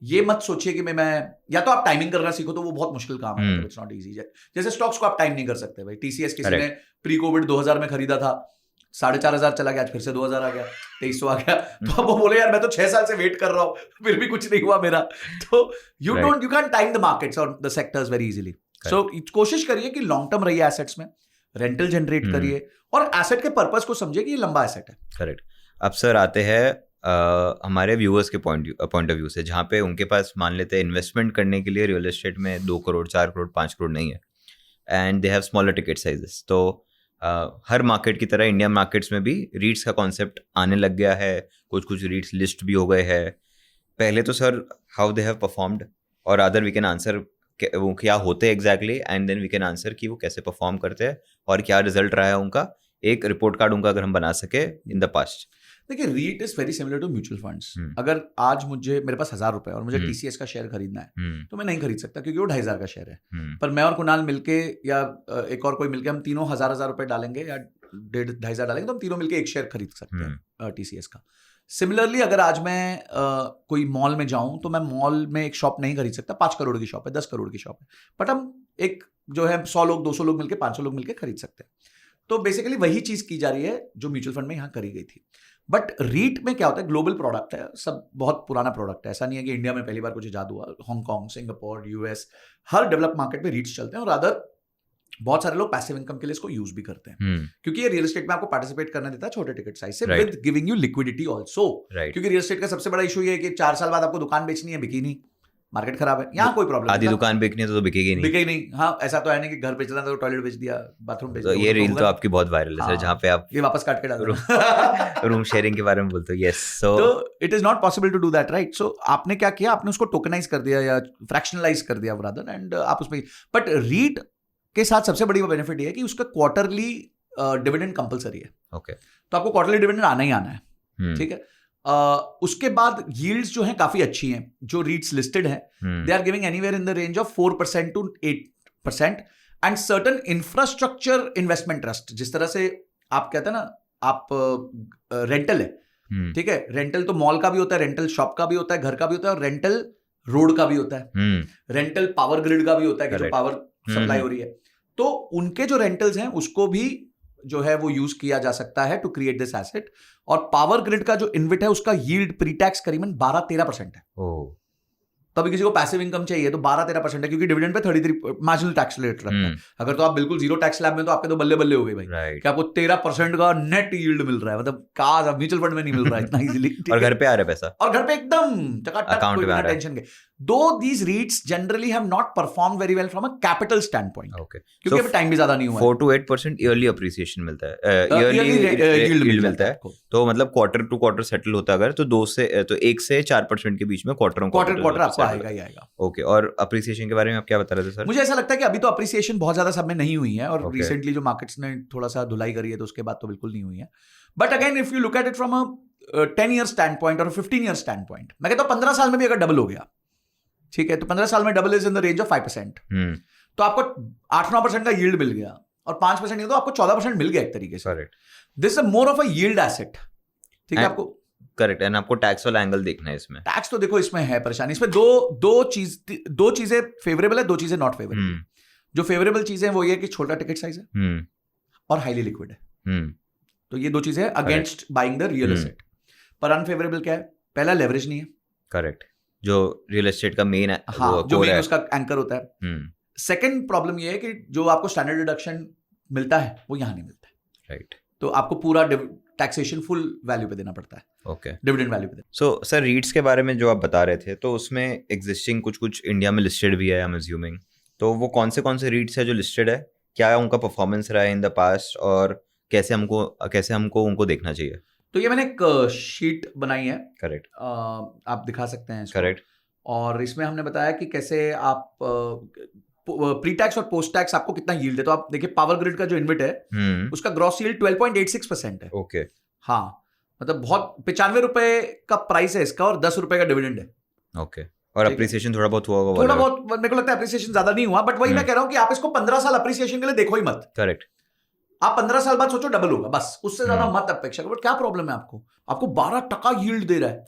ये मत सोचिए कि मैं या तो आप टाइमिंग करना सीखो, तो वो बहुत मुश्किल काम है, इट्स नॉट इजी। जैसे स्टॉक्स को आप टाइम नहीं कर सकते भाई। टीसीएस किसी ने प्री कोविड 2000 में खरीदा था, 4,500 चला गया, आज फिर से 2000 आ गया, 2300 आ गया। तो अब वो बोले यार मैं तो 6 साल से वेट कर रहा हूँ फिर भी कुछ नहीं हुआ मेरा। तो you can time the markets और द सेक्टर्स वेरी इजीली। सो कोशिश करिए कि लॉन्ग टर्म रहिए एसेट्स में, रेंटल जनरेट करिए और एसेट के पर्पस को समझिए कि ये लंबा एसेट है। करेक्ट। अब सर आते हैं हमारे व्यूअर्स के पॉइंट ऑफ व्यू से, जहाँ पे उनके पास मान लेते हैं इन्वेस्टमेंट करने के लिए रियल एस्टेट में 2 करोड़ 4 करोड़ 5 करोड़ नहीं है, and they have smaller ticket sizes. तो हर मार्केट की तरह इंडियन मार्केट्स में भी रीट्स का कॉन्सेप्ट आने लग गया है, कुछ रीट्स लिस्ट भी हो गए हैं। पहले तो sir how they have performed, और अदर वी कैन आंसर वो क्या होते हैं exactly, and then we can answer कि वो कैसे परफॉर्म करते हैं और क्या रिजल्ट रहा है उनका। एक रिपोर्ट कार्ड उनका अगर हम बना सके इन द पास्ट। देखिए REIT is very similar to mutual funds. अगर आज मेरे पास 1000 रुपए और मुझे टीसीएस का शेयर खरीदना है तो मैं नहीं खरीद सकता क्योंकि वो 2,500 का शेयर है। पर मैं और कुणाल मिलके या एक और कोई मिलके हम तीनों 1000 रुपए डालेंगे या 2,500 डालेंगे तो हम तीनों मिलके एक शेयर खरीद सकते हैं टीसीएस का। सिमिलरली अगर आज मैं कोई मॉल में जाऊं तो मैं मॉल में एक शॉप नहीं खरीद सकता, 5 करोड़ की शॉप है, 10 करोड़ की शॉप है, बट हम एक जो है 100 लोग 200 लोग मिलके 500 लोग मिलके खरीद सकते हैं। तो बेसिकली वही चीज की जा रही है जो म्यूचुअल फंड में यहाँ करी गई थी। बट रीट में क्या होता है, ग्लोबल प्रोडक्ट है, सब बहुत पुराना प्रोडक्ट है। ऐसा नहीं है कि इंडिया में पहली बार कुछ इजाद हुआ। हांगकांग, सिंगापुर, यूएस, हर डेवलप मार्केट में रीट्स चलते हैं और अदर बहुत सारे लोग पैसिव इनकम के लिए इसको यूज भी करते हैं क्योंकि ये रियल एस्टेट में आपको पार्टिसिपेट करने देता है छोटे टिकट साइज से, with giving you liquidity also. क्योंकि रियल एस्टेट का सबसे बड़ा इशू ये है कि 4 साल बाद आपको दुकान बेचनी है, बिकी नहीं, मार्केट खराब है। यहाँ कोई प्रॉब्लम, आधी दुकान बेचनी है तो बिकेगी नहीं। हाँ, ऐसा तो है नहीं कि घर बेचना था तो टॉयलेट बेच दिया, बाथरूम बेच दिया। ये रील तो आपकी बहुत वायरल है सर, जहाँ पे आप ये वापस काट के डाल दो रूम शेयरिंग के बारे में बोलते हो। Yes, so it is not possible to do that, right. So आपने क्या किया, आपने उसको टोकनाइज कर दिया या फ्रैक्शनलाइज कर दिया रादर, एंड आप उसमें। बट रीट के साथ सबसे बड़ी बेनिफिट ये है कि उसका क्वार्टरली डिविडेंड कंपलसरी है। ओके, तो आपको क्वार्टरली डिविडेंड आना ही आना है, ठीक है। उसके बाद यील्ड्स जो हैं काफी अच्छी हैं, जो रीट्स लिस्टेड हैं, they are giving anywhere in the range of 4% to 8%। And certain infrastructure investment trust, जिस तरह से आप कहते हैं ना, आप रेंटल है ठीक है, रेंटल तो मॉल का भी होता है, रेंटल शॉप का भी होता है, घर का भी होता है, और रेंटल रोड का भी होता है, रेंटल पावर ग्रिड का भी होता है कि जो पावर सप्लाई हो रही है। तो उनके जो रेंटल्स हैं उसको भी जो है वो यूज किया जा सकता है टू क्रिएट दिस एसेट। और पावर ग्रिड का जो इन्विट है उसका यील्ड प्री टैक्स करीबन 12-13% है। तो अभी किसी को पैसिव इनकम चाहिए तो 12-13% है, क्योंकि dividend pay 33 marginal tax rate रखता है। अगर तो आप बिल्कुल जीरो टैक्स स्लैब में तो आपके तो बल्ले बल्ले हो गए भाई, कि आपको 13% का नेट यील्ड मिल रहा है, मतलब कहा म्यूचुअल फंड में नहीं मिल रहा है इतना इजीली। और घर पे आ रहा है पैसा, और घर पे एकदम चकाचक, कोई बिना टेंशन के। दो these रीट्स generally have not perform very well from a capital stand point, क्योंकि अभी टाइम भी ज्यादा नहीं हुआ है। 4 to 8% ईयरली अप्रिसिएशन मिलता है, ईयरली यील्ड मिलता है। तो मतलब क्वार्टर टू क्वार्टर सेटल होता है अगर, तो 1 से 4% के बीच में क्वार्टर आपको आएगा ही आएगा। ओके, और अप्रिसिएशन के बारे में आप क्या बता रहे थे सर? मुझे ऐसा लगता है कि अभी तो अप्रिसिएशन बहुत ज्यादा सब में नहीं हुई है, और रिसेंटली जो मार्केट्स ने थोड़ा सा धुलाई करी है तो उसके बाद तो बिल्कुल नहीं हुई है। But again if you look at it from a 10 year stand point और 15 ईयर स्टैंड पॉइंट, मैं कहता हूं 15 साल में भी अगर डबल हो गया, ठीक है, तो 15 साल में double is in the range of 5%। तो आपको 8-9% का यील्ड मिल गया, और 5% नहीं तो आपको 14% मिल गया एक तरीके से। This is more of a yield asset, ठीक है आपको। करेक्ट, एंड आपको टैक्स वाला एंगल देखना है इसमें। टैक्स तो देखो इसमें है परेशानी, इसमें दो चीजें फेवरेबल है, दो चीजें नॉट फेवरेबल। जो फेवरेबल चीजें वो ये कि छोटा टिकट साइज है और हाईली लिक्विड है, तो ये दो चीजें against buying the real estate. पर अनफेवरेबल क्या है? पहला लेवरेज नहीं है, करेक्ट, जो रियल एस्टेट का मेन है, जो मेन उसका एंकर होता है। सेकंड प्रॉब्लम ये है कि जो आपको स्टैंडर्ड डिडक्शन मिलता है वो यहां नहीं मिलता है, राइट। तो आपको पूरा टैक्सेशन फुल वैल्यू पे देना पड़ता है, ओके, डिविडेंड वैल्यू पे। सो सर, रीट्स के बारे में जो आप बता रहे थे, तो उसमें एग्जिस्टिंग कुछ इंडिया में लिस्टेड भी है, आई एम अज्यूमिंग। तो वो कौन से रीट्स है जो लिस्टेड है, क्या उनका परफॉर्मेंस रहा है इन द पास्ट, और कैसे हमको उनको देखना चाहिए? तो ये मैंने एक शीट बनाई है, करेक्ट, आप दिखा सकते हैं इसको। करेक्ट, और इसमें हमने बताया कि कैसे आप प्री टैक्स और पोस्ट टैक्स आपको कितना यील्ड है। तो आप देखिए पावर ग्रिड का जो इन्विट है उसका ग्रॉस यील्ड 12.86% है। ओके, हाँ, मतलब बहुत 95 रुपए का प्राइस है इसका, और 10 रुपए का डिविडेंड है। ओके, और अप्रिसिएशन थोड़ा बहुत हुआ होगा? थोड़ा बहुत, मेरे को लगता है अप्रिसिएशन ज्यादा नहीं हुआ, बट वही मैं कह रहा हूँ कि आप इसको 15 साल अप्रिसिएशन के लिए देखो ही मत। करेक्ट, आप 15 साल बाद सोचो डबल होगा, बस उससे ज्यादा मत अपेक्षा करो। बट क्या प्रॉब्लम है आपको 12% यील्ड दे रहा है,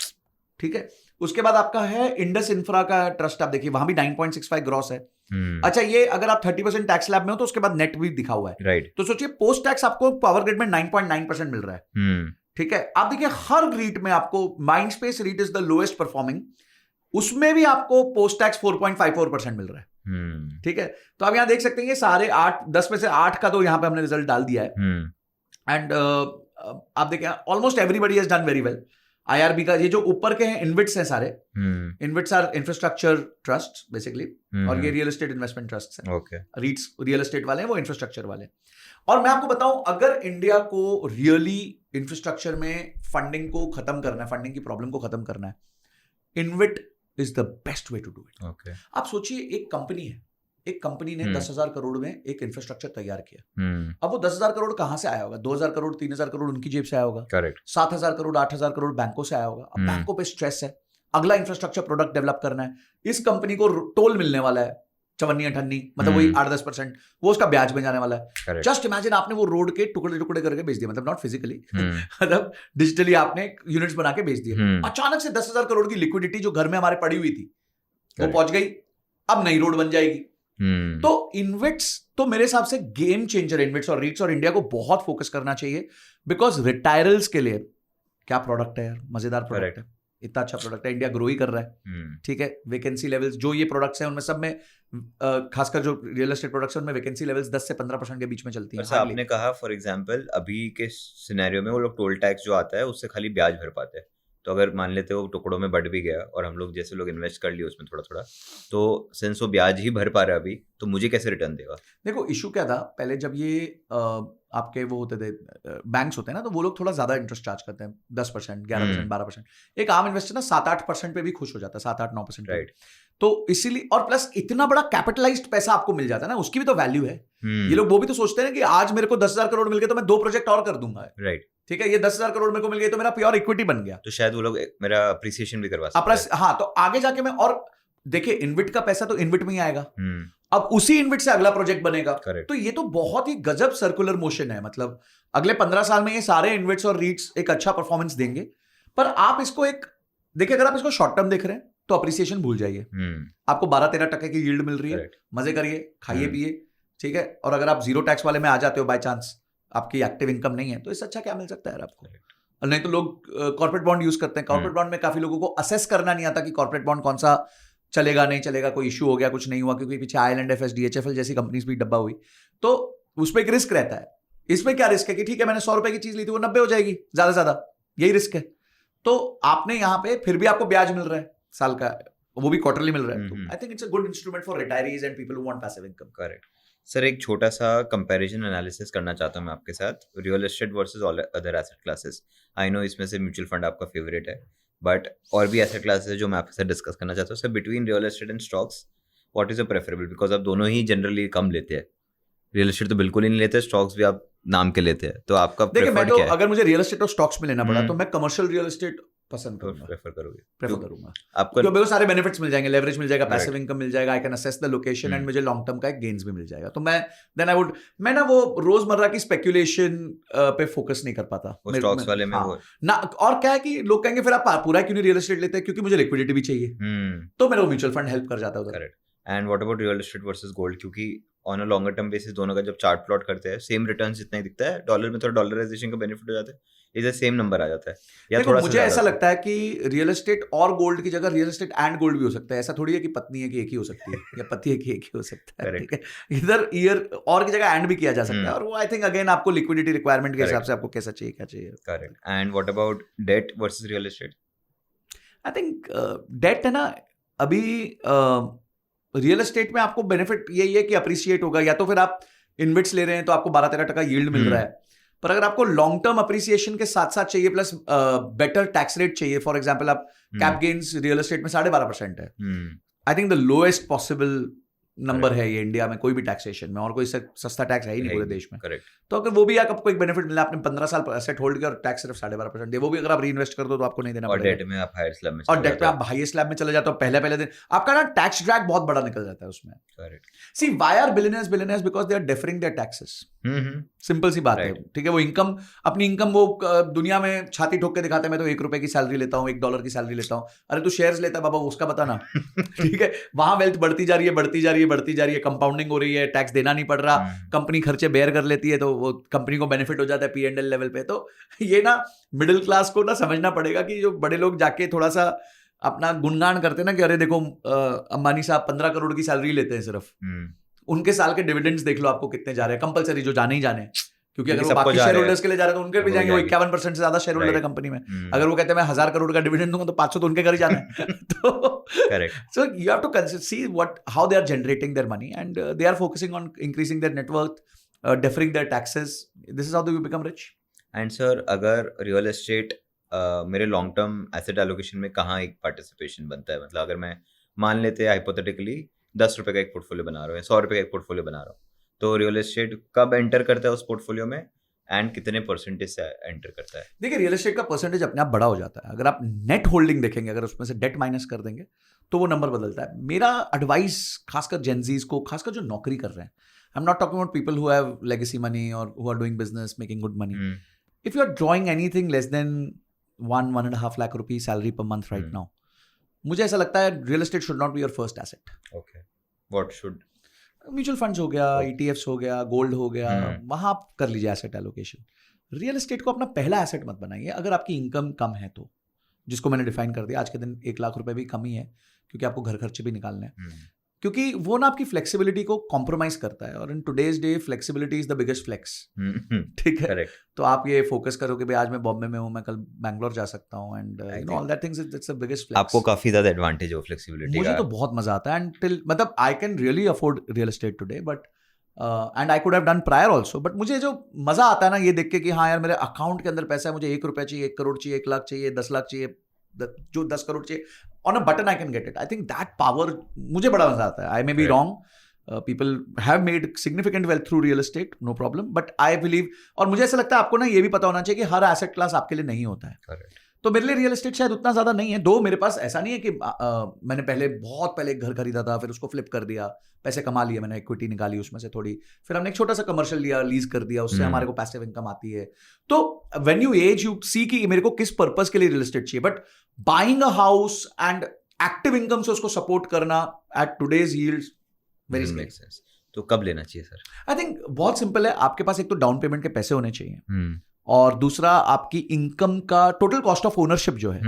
ठीक है। उसके बाद आपका है इंडस इंफ्रा का ट्रस्ट, आप देखिए वहां भी 9.65 ग्रॉस है। अच्छा, ये अगर आप 30% टैक्स स्लैब में हो तो उसके बाद नेट भी दिखा हुआ है, राइट। तो सोचिए पोस्ट टैक्स आपको पावर ग्रिड में 9.9% मिल रहा है, ठीक है। आप देखिए हर रीट में आपको, Mindspace REIT is the lowest performing, उसमें भी आपको पोस्ट टैक्स 4.54% मिल रहा है, ठीक है। तो आप यहां देख सकते हैं ये सारे 10 में से 8 का तो यहां पे हमने रिजल्ट डाल दिया है। एंड आप देखिए almost everybody has done very well. IRB का ये जो ऊपर के हैं इन्विट्स हैं सारे, इन्विट्स आर इंफ्रास्ट्रक्चर ट्रस्ट बेसिकली, और ये रियल एस्टेट इन्वेस्टमेंट ट्रस्ट हैं। ओके, रीट्स रियल एस्टेट वाले हैं, वो इंफ्रास्ट्रक्चर वाले हैं। और मैं आपको बताऊं, अगर इंडिया को रियली इंफ्रास्ट्रक्चर में फंडिंग को खत्म करना है, फंडिंग की प्रॉब्लम को खत्म करना है, InvIT is the best way to do it. Okay, आप सोचिए एक कंपनी ने 10,000 करोड़ में एक इंफ्रास्ट्रक्चर तैयार किया। अब वो 10,000 करोड़ कहां से आया होगा? 2,000 करोड़ 3,000 करोड़ उनकी जेब से आया होगा, करेक्ट। 7,000 करोड़ 8,000 करोड़ बैंकों से आया होगा। अब बैंकों पे स्ट्रेस है, अगला इंफ्रास्ट्रक्चर प्रोडक्ट डेवलप करना है, इस कंपनी को टोल मिलने वाला है 54-58, मतलब वही 8-10%, वो उसका ब्याज में जाने वाला है। जस्ट इमेजिन आपने वो रोड के टुकड़े टुकड़े करके बेच दिया, मतलब नॉट फिजिकली, मतलब डिजिटली आपने यूनिट्स बना के बेच दिए। अचानक से 10,000 करोड़ की लिक्विडिटी जो घर में हमारे पड़ी हुई थी वो पहुंच गई, अब नई रोड बन जाएगी। तो इन्विट्स तो मेरे हिसाब से गेम चेंजर, इन्विट्स और रीट्स, और इंडिया को बहुत फोकस करना चाहिए, बिकॉज रिटायरल्स के लिए क्या प्रोडक्ट है यार, मजेदार प्रोडक्ट है, इतना अच्छा प्रोडक्ट है, इंडिया ग्रो ही कर रहा है, ठीक है। वैकेंसी लेवल्स जो ये प्रोडक्ट्स हैं उनमें सब में, खासकर जो रियल एस्टेट प्रोडक्ट्स हैं उनमें वैकेंसी लेवल्स 10 से 15% के बीच में चलती है। आपने कहा फॉर एग्जांपल अभी के सिनेरियो में वो लोग टोल टैक्स जो आता है उससे खाली ब्याज भर पाते हैं, तो अगर मान लेते हो टुकड़ों में बढ़ भी गया और हम लोग जैसे लोग इन्वेस्ट कर लिए उसमें थोड़ा थोड़ा, तो सिंस वो ब्याज ही भर पा रहा है अभी, तो मुझे कैसे रिटर्न देगा? देखो इशू क्या था, पहले जब ये आपके वो होते थे बैंक्स होते हैं ना, तो वो लोग थोड़ा ज्यादा इंटरेस्ट चार्ज करते हैं, 10%, 11%, 12%। एक आम इन्वेस्टर ना 7-8% पे भी खुश हो जाता है, 7-8-9%, राइट। तो इसीलिए, और प्लस इतना बड़ा कैपिटलाइज्ड पैसा आपको मिल जाता है ना, उसकी भी तो वैल्यू है। ये लोग वो भी तो सोचते हैं कि आज मेरे को 10,000 करोड़ मिल गए तो मैं 2 प्रोजेक्ट और कर दूंगा, राइट, ठीक है। ये 10,000 करोड़ मेरे को मिल गए तो मेरा प्योर इक्विटी बन गया, तो शायद वो लोग मेरा अप्रिसिएशन भी करवा सकते हैं। हाँ, तो आगे जाके मैं, और देखिए इन्विट का पैसा तो इन्विट में ही आएगा, अब उसी इन्विट से अगला प्रोजेक्ट बनेगा। तो ये तो बहुत ही गजब सर्कुलर मोशन है, मतलब अगले 15 साल में ये सारे इन्विट्स और रीट्स एक अच्छा परफॉर्मेंस देंगे। पर आप इसको एक देखिए, अगर आप इसको शॉर्ट टर्म देख रहे हैं तो अप्रिसिएशन भूल जाइए। आपको 12-13% की यील्ड मिल रही है, मजे करिए, खाइए पिए, ठीक है। और अगर आप जीरो टैक्स वाले में आ जाते हो बाय चांस, आपकी एक्टिव इनकम नहीं है, तो इससे अच्छा क्या मिल सकता है आपको? और नहीं तो लोग कॉर्पोरेट बॉन्ड यूज करते हैं। कॉर्पोरेट बॉन्ड में काफी लोगों को असेस करना नहीं आता कि कॉर्पोरेट बॉन्ड कौन सा चलेगा नहीं चलेगा, कोई इशू हो गया, कुछ नहीं हुआ, क्योंकि पीछे IL&FS, DHFL जैसी कंपनीज भी डब्बा हुई, तो उसमें एक रिस्क रहता है। इसमें क्या रिस्क है कि ठीक है मैंने 100 रुपए की चीज ली थी, वो 90 हो जाएगी ज्यादा से ज्यादा, यही रिस्क है। तो आपने यहाँ पे फिर भी आपको ब्याज मिल रहा है साल का, वो भी क्वार्टरली मिल रहा है। तो I think it's a good instrument for retirees and people who want passive income. Correct sir, एक छोटा सा कंपैरिजन एनालिसिस करना चाहता हूँ मैं आपके साथ, real estate versus all other asset classes. I know इसमें से म्यूचुअल फंड आपका फेवरेट है, बट और भी एसेट क्लासेस है जो मैं आपके साथ डिस्कस करना चाहता हूँ। Sir, between real estate and stocks what is a preferable? Because आप दोनों ही जनरली कम लेते हैं, रियल एस्टेट तो बिल्कुल ही नहीं लेते, स्टॉक्स भी आप नाम के लेते हैं, तो आपका प्रेफर क्या है? अगर मुझे रियल एस्टेट और स्टॉक्स में लेना पड़ा तो मैं कमर्शियल रियल एस्टेट पसंद करूंगा, प्रेफर करूंगा आपको, मेरे को सारे बेनिफिट्स मिल जाएंगे, लेवरेज मिल जाएगा, पैसिव इनकम मिल जाएगा, I can assess the location and मुझे लॉन्ग टर्म का एक गेन्स भी मिल जाएगा। तो मैं ना वो रोजमर्रा की स्पेक्यूलेशन पे फोकस नहीं कर पाता स्टॉक्स वाले में। हाँ, ना, और क्या है कि लोग कहेंगे फिर आप पूरा क्यों नहीं रियल एस्टेट लेते हैं? क्योंकि मुझे लिक्विडिटी भी चाहिए, तो मेरे को म्यूचुअल फंड हेल्प कर जाता है उधर। And what about real estate versus gold? क्योंकि on a longer term basis दोनों का जब चार्ट प्लॉट करते हैं सेम रिटर्न जितना ही दिखता है, डॉलर में थोड़ा डॉलराइजेशन का बेनिफिट हो जाता है, इधर सेम नंबर आ जाता है, या थोड़ा मुझे ऐसा लगता है कि रियल एस्टेट और गोल्ड की जगह रियल एस्टेट एंड गोल्ड भी हो सकता है। ऐसा थोड़ी है कि पत्नी है कि एक ही हो सकती है या पति है कि एक ही हो सकता है, ठीक है। इधर ईयर और की जगह एंड भी किया जा सकता है, और वो आई थिंक अगेन आपको लिक्विडिटी रिक्वायरमेंट के हिसाब से आपको कैसा चाहिए, क्या चाहिए। Correct. And what about debt versus real estate? I think debt है ना, अभी रियल एस्टेट में आपको बेनिफिट यही है कि अप्रिशिएट होगा, या तो फिर आप इन्वेट्स ले रहे हैं तो आपको 12-13% यील्ड मिल रहा है। पर अगर आपको लॉन्ग टर्म अप्रिसिएशन के साथ साथ चाहिए प्लस बेटर टैक्स रेट चाहिए, फॉर एग्जांपल आप कैप गेन्स रियल एस्टेट में 12.5% है। I think the lowest possible number है ये इंडिया में कोई भी टैक्सेशन में, और कोई सस्ता टैक्स है ही नहीं पूरे देश में। तो अगर वो भी आपको एक बेनिफिट मिला, आपने 15 साल एसेट होल्ड किया और टैक्स सिर्फ 12.5% दिया, वो भी अगर आप रीइन्वेस्ट कर दो तो आपको नहीं देना पड़ेगा। डेट में आप हायर स्लैब में, और डेट पे आप हाई स्लैब में चले जाते हो, पहले दिन आपका ना टैक्स ड्रैग बहुत बड़ा निकल जाता है उसमें। See why are billionaires? Because they are differing their taxes. Simple सी बात है, ठीक है। वो इनकम, अपनी इनकम वो दुनिया में छाती ठोक के दिखाते हैं, मैं तो $1 की सैलरी लेता हूँ, $1 की सैलरी लेता हूँ। अरे तू शेयर्स लेता है बाबा, उसका बताना। ठीक है, वहां वेल्थ बढ़ती जा रही है, कंपाउंडिंग हो रही है, टैक्स देना नहीं पड़ रहा, कंपनी खर्चे बेयर कर लेती है, तो वो कंपनी को बेनिफिट हो जाता है P&L लेवल पे। तो ये ना मिडिल क्लास को ना समझना पड़ेगा कि जो बड़े लोग जाके थोड़ा सा अपना गुणगान करते हैं ना कि अरे देखो अंबानी साहब 15 करोड़ की सैलरी लेते हैं सिर्फ, उनके साल के डिविडेंड्स देख लो आपको कितने जा रहे हैं, कंपलसरी जो जाने ही जाने, क्योंकि अगर वो बाकी शेयर होल्डर्स के लिए जा रहे हैं तो उनके भी जाएंगे। वो 51% से ज्यादा शेयर होल्डर है कंपनी में। अगर वो कहते हैं मैं 1000 करोड़ का डिविडेंड दूंगा तो 500 तो उनके घर ही जाना है। तो so you have to see what how they are generating their money and they are focusing on increasing their net worth, deferring their taxes. This is how they become rich. And sir, अगर real estate मेरे long term asset allocation में कहाँ एक participation बनता है? मतलब अगर मैं मान लेते हैं हाइपोथेटिकली 10 रुपए का एक पोर्टफोलियो बना रहा हूँ, 100 रुपए का एक पोर्टफोलियो बना रहा हूँ, तो रियल एस्टेट कब एंटर करता है उस पोर्टफोलियो में एंड कितने परसेंटेज से एंटर करता है? देखिए, रियल एस्टेट का परसेंटेज अपने आप बड़ा हो जाता है। अगर आप नेट होल्डिंग देखेंगे, अगर उसमें से डेट माइनस कर देंगे तो वो नंबर बदलता है। मेरा एडवाइस खासकर जेनजीज को, खासकर जो नौकरी कर रहे हैं, I am not talking about people who have legacy money और who are doing business making good money, if you are drawing anything less than 1.5 lakh rupees salary per month right now, मुझे ऐसा लगता है real estate should not be your first asset. Okay, what should? Mutual funds हो गया, ETFs हो गया, gold हो गया, वहां आप कर लीजिए एसेट एलोकेशन। रियल एस्टेट को अपना पहला एसेट मत बनाइए अगर आपकी इनकम कम है तो, जिसको मैंने डिफाइन कर दिया। आज के दिन 1 लाख रुपए भी कम ही है, क्योंकि आपको घर खर्चे भी निकालने हैं, क्योंकि वो ना आपकी फ्लेक्सिबिलिटी को कॉम्प्रोमाइज करता है, और in today's day flexibility is the biggest flex. ठीक है, तो आप ये फोकस करो कि भाई आज मैं बॉम्बे में हूँ, मैं कल बैंगलोर जा सकता हूँ, and you know all that things, it's the biggest flex. आपको काफी ज्यादा एडवांटेज हो फ्लेक्सिबिलिटी का। मुझे तो बहुत मजा आता है, एंड टिल मतलब I can really afford real estate today, but and I could have done prior also, but मुझे जो मजा आता है ना ये देख के कि हाँ यार मेरे अकाउंट के अंदर पैसा है, मुझे 1 रुपया चाहिए, 1 करोड़ चाहिए, 1 लाख चाहिए, 10 लाख चाहिए, जो 10 करोड़ चाहिए, on a button I can get it. I think that power मुझे बड़ा मजा आता है। I may be wrong, people have made significant wealth through real estate, no problem, but I believe, और मुझे ऐसा लगता है आपको ना ये भी पता होना चाहिए कि हर एसेट क्लास आपके लिए नहीं होता है। तो मेरे लिए रियल एस्टेट शायद उतना ज्यादा नहीं है। दो मेरे पास ऐसा नहीं है कि मैंने बहुत पहले एक घर खरीदा था, फिर उसको फ्लिप कर दिया, पैसे कमा लिए, मैंने इक्विटी निकाली उसमें से थोड़ी, फिर हमने एक छोटा सा कमर्शियल लिया, लीज कर दिया, उससे हमारे को पैसिव इनकम आती है। तो when you as you see कि मेरे को किस पर्पस के लिए रियल एस्टेट चाहिए। But buying a house and active income से उसको सपोर्ट करना at today's yields very make sense. तो कब लेना चाहिए सर? आई थिंक बहुत सिंपल है, आपके पास एक तो डाउन पेमेंट के पैसे होने चाहिए, और दूसरा आपकी इनकम का टोटल कॉस्ट ऑफ ओनरशिप जो है।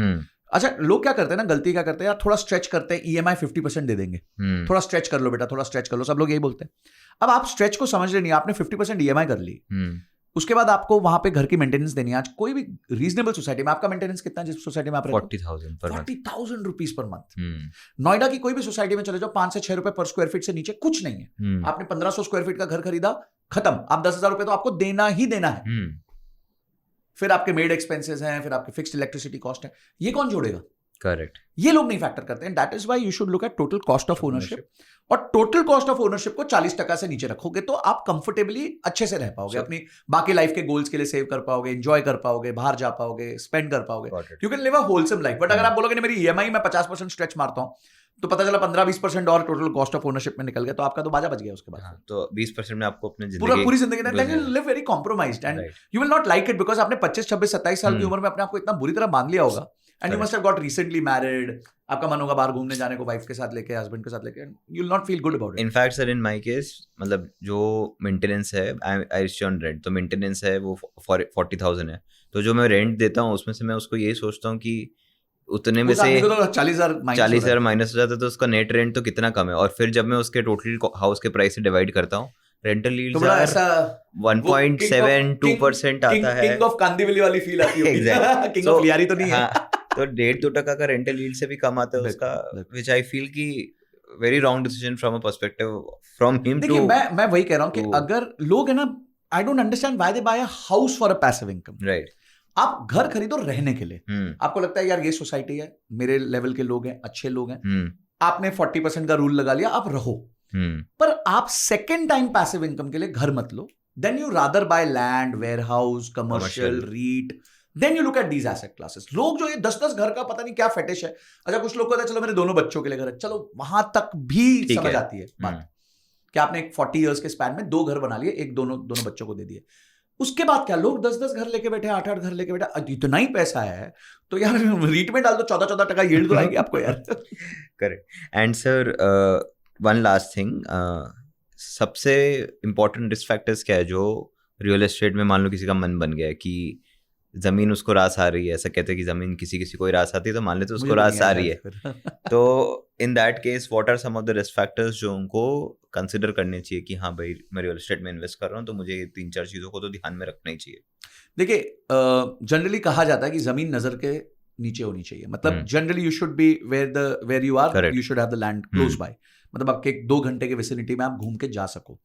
अच्छा, लोग क्या करते हैं ना, गलती क्या करते हैं यार, थोड़ा स्ट्रेच करते हैं, EMI 50% दे देंगे, थोड़ा स्ट्रेच कर लो बेटा, थोड़ा स्ट्रेच कर लो, सब लोग यही बोलते हैं। अब आप स्ट्रेच को समझ रहे नहीं, आपने 50% EMI कर ली, उसके बाद आपको वहां पे घर की मेंटेनेंस देनी है। आज कोई भी रीजनेबल सोसाइटी में आपका मेंटेनेंस कितना है, जिस सोसाइटी में आप 40,000 रुपीज पर मंथ। नोएडा की कोई भी सोसाइटी में चले जाओ, 5 से 6 रुपए पर स्क्वायर फीट से नीचे कुछ नहीं है। आपने 1500 स्क्वायर फीट का घर खरीदा, खत्म, आप 10,000 रुपए तो आपको देना ही देना है। फिर आपके मेड एक्सपेंसेस हैं, फिर आपके फिक्स्ड इलेक्ट्रिसिटी कॉस्ट है, ये कौन जोड़ेगा? करेक्ट, ये लोग नहीं फैक्टर करते हैं। That is why you should look at total cost of ownership, और टोटल कॉस्ट ऑफ ओनरशिप को 40% से नीचे रखोगे तो आप कंफर्टेबली अच्छे से रह पाओगे, अपनी बाकी लाइफ के गोल्स के लिए सेव कर पाओगे, एंजॉय कर पाओगे, बाहर जा पाओगे, स्पेंड कर पाओगे, you can live a wholesome life. But अगर आप बोलोगे मेरी EMI में 50% स्ट्रेच मारता हूं, तो पता चला 15-20% और टोटल कॉस्ट ऑफ ओनरशिप में निकल गया, तो आपका तो बाजा बच गया उसके बाद। तो 20% में आपको अपनी पूरी जिंदगी live very compromised and you will not like it, because आपने 25, 26, 27 साल की उम्र में अपने आप को इतना बुरी तरह बांध लिया होगा, and you must have got recently married, आपका मन होगा बाहर घूमने जाने को वाइफ के साथ लेके, हस्बैंड के साथ लेके, you will not feel good about it. In fact sir, in my case, मतलब जो मेंटेनेंस है, आई स्टे ऑन रेंट, तो मेंटेनेंस है वो 40,000 है, तो जो मैं रेंट देता हूँ उसमें से मैं उसको यही सोचता हूँ कि उतने में से 40,000 माइनस हो जाता है, तो उसका नेट रेंट तो कितना कम है। और फिर जब मैं उसके टोटल हाउस के प्राइस से डिवाइड करता हूँ, रेंटल यील्ड्स ऐसा 1.72% आता है। किंग ऑफ कांदीवली वाली फील आती है। एग्जैक्टली, किंग ऑफ लियारी तो नहीं है। तो 1.5-2% का रेंटल यील्ड से भी कम आता है उसका, व्हिच आई फील की very wrong decision from a perspective from him too. मैं वही कह रहा हूँ कि अगर लोग है ना, I don't understand why they buy a house for a passive income. Right, आप घर खरीदो रहने के लिए, आपको लगता है यार ये सोसाइटी है, मेरे लेवल के लोग हैं, अच्छे लोग हैं, आपने 40% का रूल लगा लिया, आप रहो। पर आप सेकेंड टाइम पैसिव इनकम के लिए घर मत लो, then you rather buy land, warehouse, commercial, REIT, then you look at these asset classes. लोग जो ये 10-10 घर का पता नहीं क्या फेटिश है। अच्छा, कुछ लोग कहते हैं चलो मेरे दोनों बच्चों के लिए घर है, चलो वहां तक भी समझ आती है बात कि आपने एक 40 इयर्स के स्पैन में 2 घर बना लिए, एक दोनों बच्चों को दे दिए। उसके बाद क्या, लोग 10-10 घर लेके बैठे, 8-8 घर लेके बैठे, इतना ही पैसा है तो यार रीट में डाल दो, 14% यील्ड तो आएगी आपको यार। Correct. And sir, one last thing, सबसे इंपॉर्टेंट रिस्क फैक्टर्स क्या है जो रियल एस्टेट में, मान लो किसी का मन बन गया है कि जमीन उसको रास आ रही है, ऐसा कहते हैं कि जमीन किसी को ही रास आती है, तो मान लेते उसको रास आ रही है, तो in that case what are some of the risk factors जो उनको कंसिडर करने चाहिए कि हाँ भाई मैं रियल एस्टेट में इन्वेस्ट कर रहा हूँ, तो मुझे 3-4 चीज़ों को तो ध्यान में रखना ही चाहिए। देखिए, जनरली कहा जाता है कि जमीन नजर के नीचे होनी चाहिए, मतलब generally you should be where you are, you should have the land close by, मतलब आपके 2 घंटे के विसिनिटी में आप घूम के जा सको,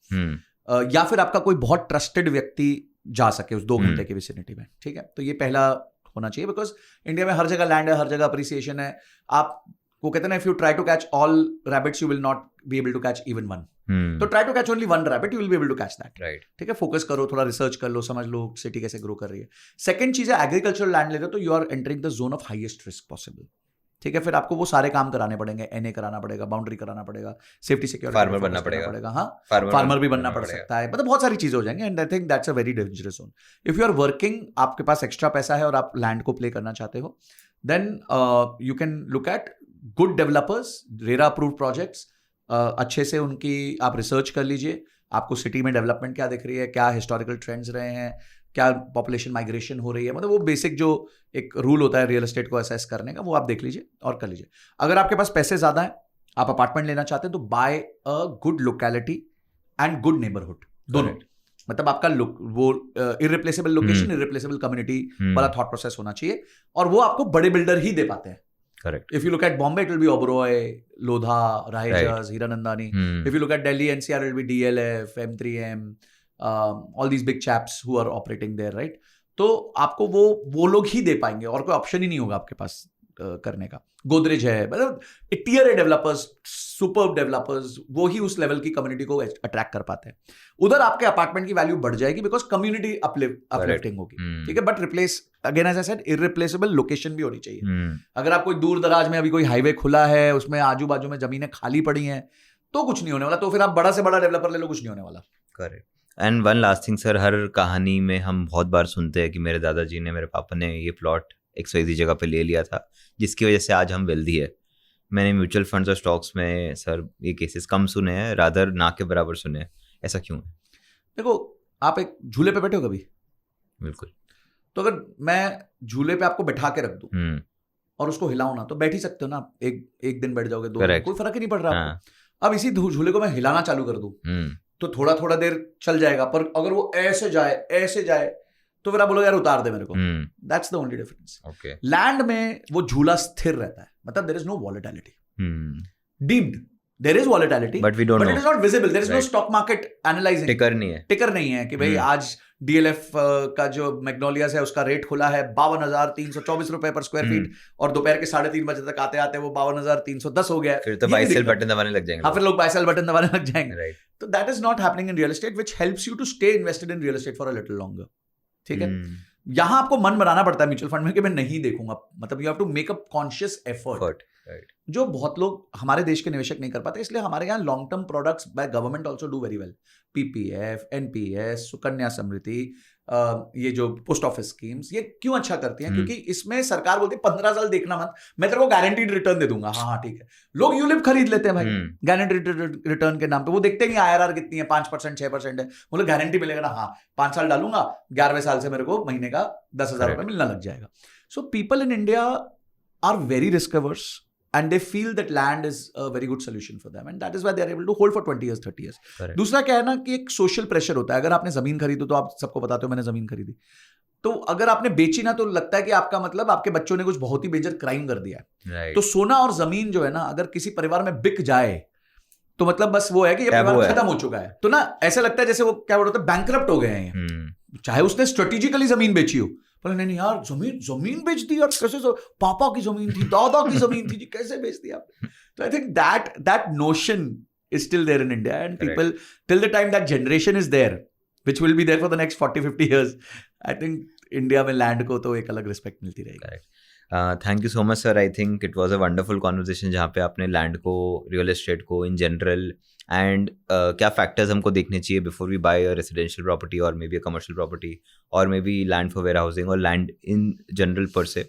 या फिर आपका कोई बहुत ट्रस्टेड व्यक्ति जा सके उस 2 घंटे की विसिनिटी में, ठीक है। तो ये पहला होना चाहिए, बिकॉज इंडिया में हर जगह लैंड है, हर जगह अप्रिसिएशन है। आप वो कहते हैं ना, if you try to catch all rabbits you will not be able to catch even one, तो try to catch only 1 rabbit, you will be able to catch that, right. ठीक है, फोकस करो, थोड़ा रिसर्च कर लो, समझ लो city कैसे grow कर रही है। सेकंड चीज है, एग्रीकल्चरल लैंड ले रहे हो तो you are entering the zone of highest risk possible, ठीक है। फिर आपको वो सारे काम कराने पड़ेंगे, NA कराना पड़ेगा, बाउंड्री कराना पड़ेगा, सेफ्टी सिक्योरिटी, फार्मर बनना पड़ेगा, हाँ फार्मर भी बनना पड़ सकता है, मतलब बहुत सारी चीजें हो जाएंगी, and I think that's a very dangerous zone. If you are working, आपके पास एक्स्ट्रा पैसा है और आप लैंड को प्ले करना चाहते हो, then you can look at good developers, RERA approved projects, अच्छे से उनकी आप रिसर्च कर लीजिए, आपको सिटी में डेवलपमेंट क्या दिख रही है, क्या हिस्टोरिकल ट्रेंड्स रहे हैं, क्या पॉपुलेशन माइग्रेशन हो रही है, मतलब वो बेसिक जो एक रूल होता है रियल एस्टेट को असेस करने का, वो आप देख लीजिए और कर लीजिए। अगर आपके पास पैसे ज़्यादा हैं, आप अपार्टमेंट लेना चाहते हैं, तो buy a good locality and good neighbourhood, दोनों, मतलब आपका वो इररिप्लेसेबल लोकेशन, इररिप्लेसेबल कम्युनिटी वाला थॉट प्रोसेस होना चाहिए, और वो आपको बड़े बिल्डर ही दे पाते हैं। Correct. If you look at Bombay, it will be Oberoi, Lodha, Rahejas, Hiranandani. If you look at Delhi NCR, it will be DLF, M3M, all these big chaps who are operating there, right? तो आपको वो लोग ही दे पाएंगे, और कोई option ही नहीं होगा आपके पास। करने का। गोदरेज है, मतलब टियर ए डेवलपर्स, सुपर डेवलपर्स, वो ही उस लेवल की कम्युनिटी को अट्रैक्ट कर पाते हैं। उधर आपके अपार्टमेंट की वैल्यू बढ़ जाएगी बिकॉज कम्युनिटी अपलिफ्टिंग होगी, ठीक है। But replace again as I said, irreplaceable location भी होनी चाहिए। अगर आप कोई दूर दराज में अभी कोई हाईवे खुला है, उसमें आजू बाजू में जमीनें खाली पड़ी हैं, तो कुछ नहीं होने वाला। तो फिर आप बड़ा से बड़ा डेवलपर ले लो, कुछ नहीं होने वाला। Correct. And one last thing sir, हर कहानी में हम बहुत बार सुनते हैं कि मेरे दादाजी ने, मेरे पापा ने ये प्लॉट XYZ जगह पे ले लिया था जिसकी वजह से आज हम वेल्दी है। मैंने म्यूचुअल फंड्स और स्टॉक्स में सर ये केसेस कम सुने हैं, रादर ना के बराबर सुने हैं। ऐसा क्यों है? देखो, आप एक झूले पे बैठे हो कभी? बिल्कुल। तो अगर मैं झूले पे आपको बैठा के रख दूं और उसको हिलाऊं ना, तो बैठ ही सकते हो ना। एक दिन बैठ जाओगे, 2 दिन, कोई फर्क ही नहीं पड़ रहा आपको। अब इसी झूले को मैं हिलाना चालू कर दूं तो थोड़ा थोड़ा देर चल जाएगा, पर अगर वो ऐसे जाए तो फिर आप बोलोगे यार उतार दे मेरे को। That's the only difference. Land में वो झूला स्थिर रहता है, मतलब there is no volatility. Deemed there is volatility, but we don't know, but it is not visible. There is no stock market analysing. Ticker नहीं है कि भाई आज DLF का जो मैग्नोलियास है उसका रेट खुला है 52,324 रुपए पर स्क्वायर फीट, और दोपहर के 3:30 बजे तक आते आते वो 52,310 हो गया। फिर तो बाय सेल बटन दबाने लग जाएंगे। हाँ, फिर लोग बाय सेल बटन दबाने लग जाएंगे। तो that is not happening in real estate, which helps you to stay invested in real estate for a little longer. ठीक है, यहां आपको मन बनाना पड़ता है म्यूचुअल फंड में कि मैं नहीं देखूंगा, मतलब you have to make a conscious effort, जो बहुत लोग हमारे देश के निवेशक नहीं कर पाते। इसलिए हमारे यहाँ long term products by government also do very well. PPF, NPS, Sukanya Samriddhi, ये जो पोस्ट ऑफिस स्कीम्स, ये क्यों अच्छा करती हैं? क्योंकि इसमें सरकार बोलती है 15 साल देखना मत, मैं तेरे को गारंटीड रिटर्न दे दूंगा। हाँ ठीक है, लोग यूलिप खरीद लेते हैं भाई गारंटीड रिटर्न के नाम पे। वो देखते हैं IRR कितनी है, 5%, 6% है, बोले गारंटी मिलेगा ना। हाँ, 5 साल डालूंगा, 11वें साल से मेरे को महीने का 10,000 रुपए मिलना लग जाएगा। So people in India are very risk averse and they feel that land is a very good solution for them, and that is why they are able to hold for 20 years, 30 years. दूसरा क्या है ना कि एक social pressure होता है। अगर आपने जमीन खरीदी, तो आप सबको बताते हो मैंने जमीन खरीदी, तो अगर आपने बेची ना, तो लगता है कि आपका मतलब आपके बच्चों ने कुछ बहुत ही मेजर क्राइम कर दिया है। तो सोना और जमीन जो है ना, अगर किसी परिवार में बिक जाए तो मतलब बस वो है कि ये परिवार खत्म हो चुका है। तो ना ऐसा लगता है जैसे वो क्या बोलते हैं, बैंकरप्ट हो गए हैं। चाहे उसने स्ट्रेटेजिकली जमीन बेची हो, पर नहीं यार जमीन बेच दी यार, कैसे? पापा की जमीन थी, दादा की जमीन थी जी, कैसे बेच दी आपने? तो I think that notion is still there in India, and people till the time that generation is there, which will be there for the next 40-50 years, I think India में लैंड को तो एक अलग रिस्पेक्ट मिलती रहेगी। Thank you so much sir. I think it was a wonderful conversation जहाँ पे आपने लैंड को, रियल एस्टेट को इन जनरल, एंड क्या फैक्टर्स हमको देखने चाहिए before we buy a residential property और maybe a commercial property और maybe land for warehousing और land in general per se,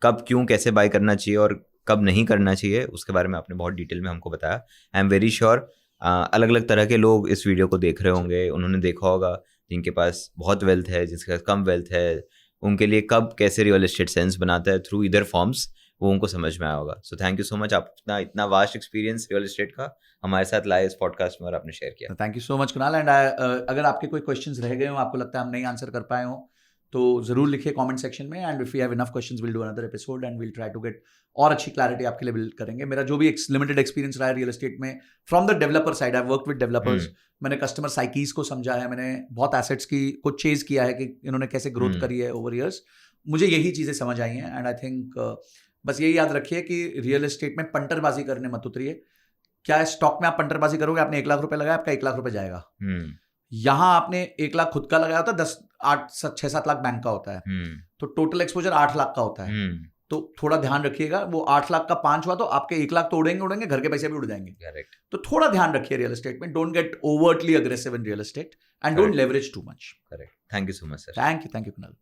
कब, क्यों, कैसे बाय करना चाहिए और कब नहीं करना चाहिए, उसके बारे में आपने बहुत डिटेल में हमको बताया। आई एम वेरी श्योर अलग अलग तरह के लोग इस वीडियो को देख रहे होंगे, उन्होंने देखा होगा जिनके पास बहुत वेल्थ है, जिसके पास कम वेल्थ है, उनके लिए कब कैसे रियल एस्टेट सेंस बनाता है थ्रू इधर फॉर्म्स, वो उनको समझ में आया होगा। So thank you so much, आप इतना वास्ट एक्सपीरियंस रियल एस्टेट का हमारे साथ लाए इस पॉडकास्ट में और आपने शेयर किया। Thank you so much Kunal. And अगर आपके कोई क्वेश्चंस रह गए हो, आपको लगता है हम नहीं आंसर कर पाए हो, तो जरूर लिखिए कमेंट सेक्शन में, and if you have enough questions will do another episode and will try to get और अच्छी क्लैरिटी आपके लिए बिल्ड करेंगे। मेरा जो भी लिमिटेड एक्सपीरियंस रहा है रियल एस्टेट में, from the developer side, I work with developers, मैंने कस्टमर साइकीज को समझा है, मैंने बहुत एसेट्स को चेज किया है कि इन्होंने कैसे ग्रोथ करी है ओवर ईयर्स, मुझे यही चीज़ें समझ आई हैं। एंड आई थिंक बस यही याद रखिए कि रियल एस्टेट में पंटरबाजी करने मत उतरिए। क्या स्टॉक में आप पंटरबाजी करोगे, आपने 1 लाख रुपए लगाया, आपका 1 लाख रुपए जाएगा। यहां आपने 1 लाख खुद का लगाया होता है, 6-7 लाख बैंक का होता है, तो टोटल एक्सपोजर 8 लाख का होता है। तो थोड़ा ध्यान रखिएगा, वो 8 लाख का 5 हुआ तो आपके 1 लाख तो उड़ेंगे, घर के पैसे भी उड़ जाएंगे। तो थोड़ा ध्यान रखिए रियल एस्टेट में, don't get overtly aggressive in real estate and don't leverage too much. Thank you so much sir. Thank you Kunal.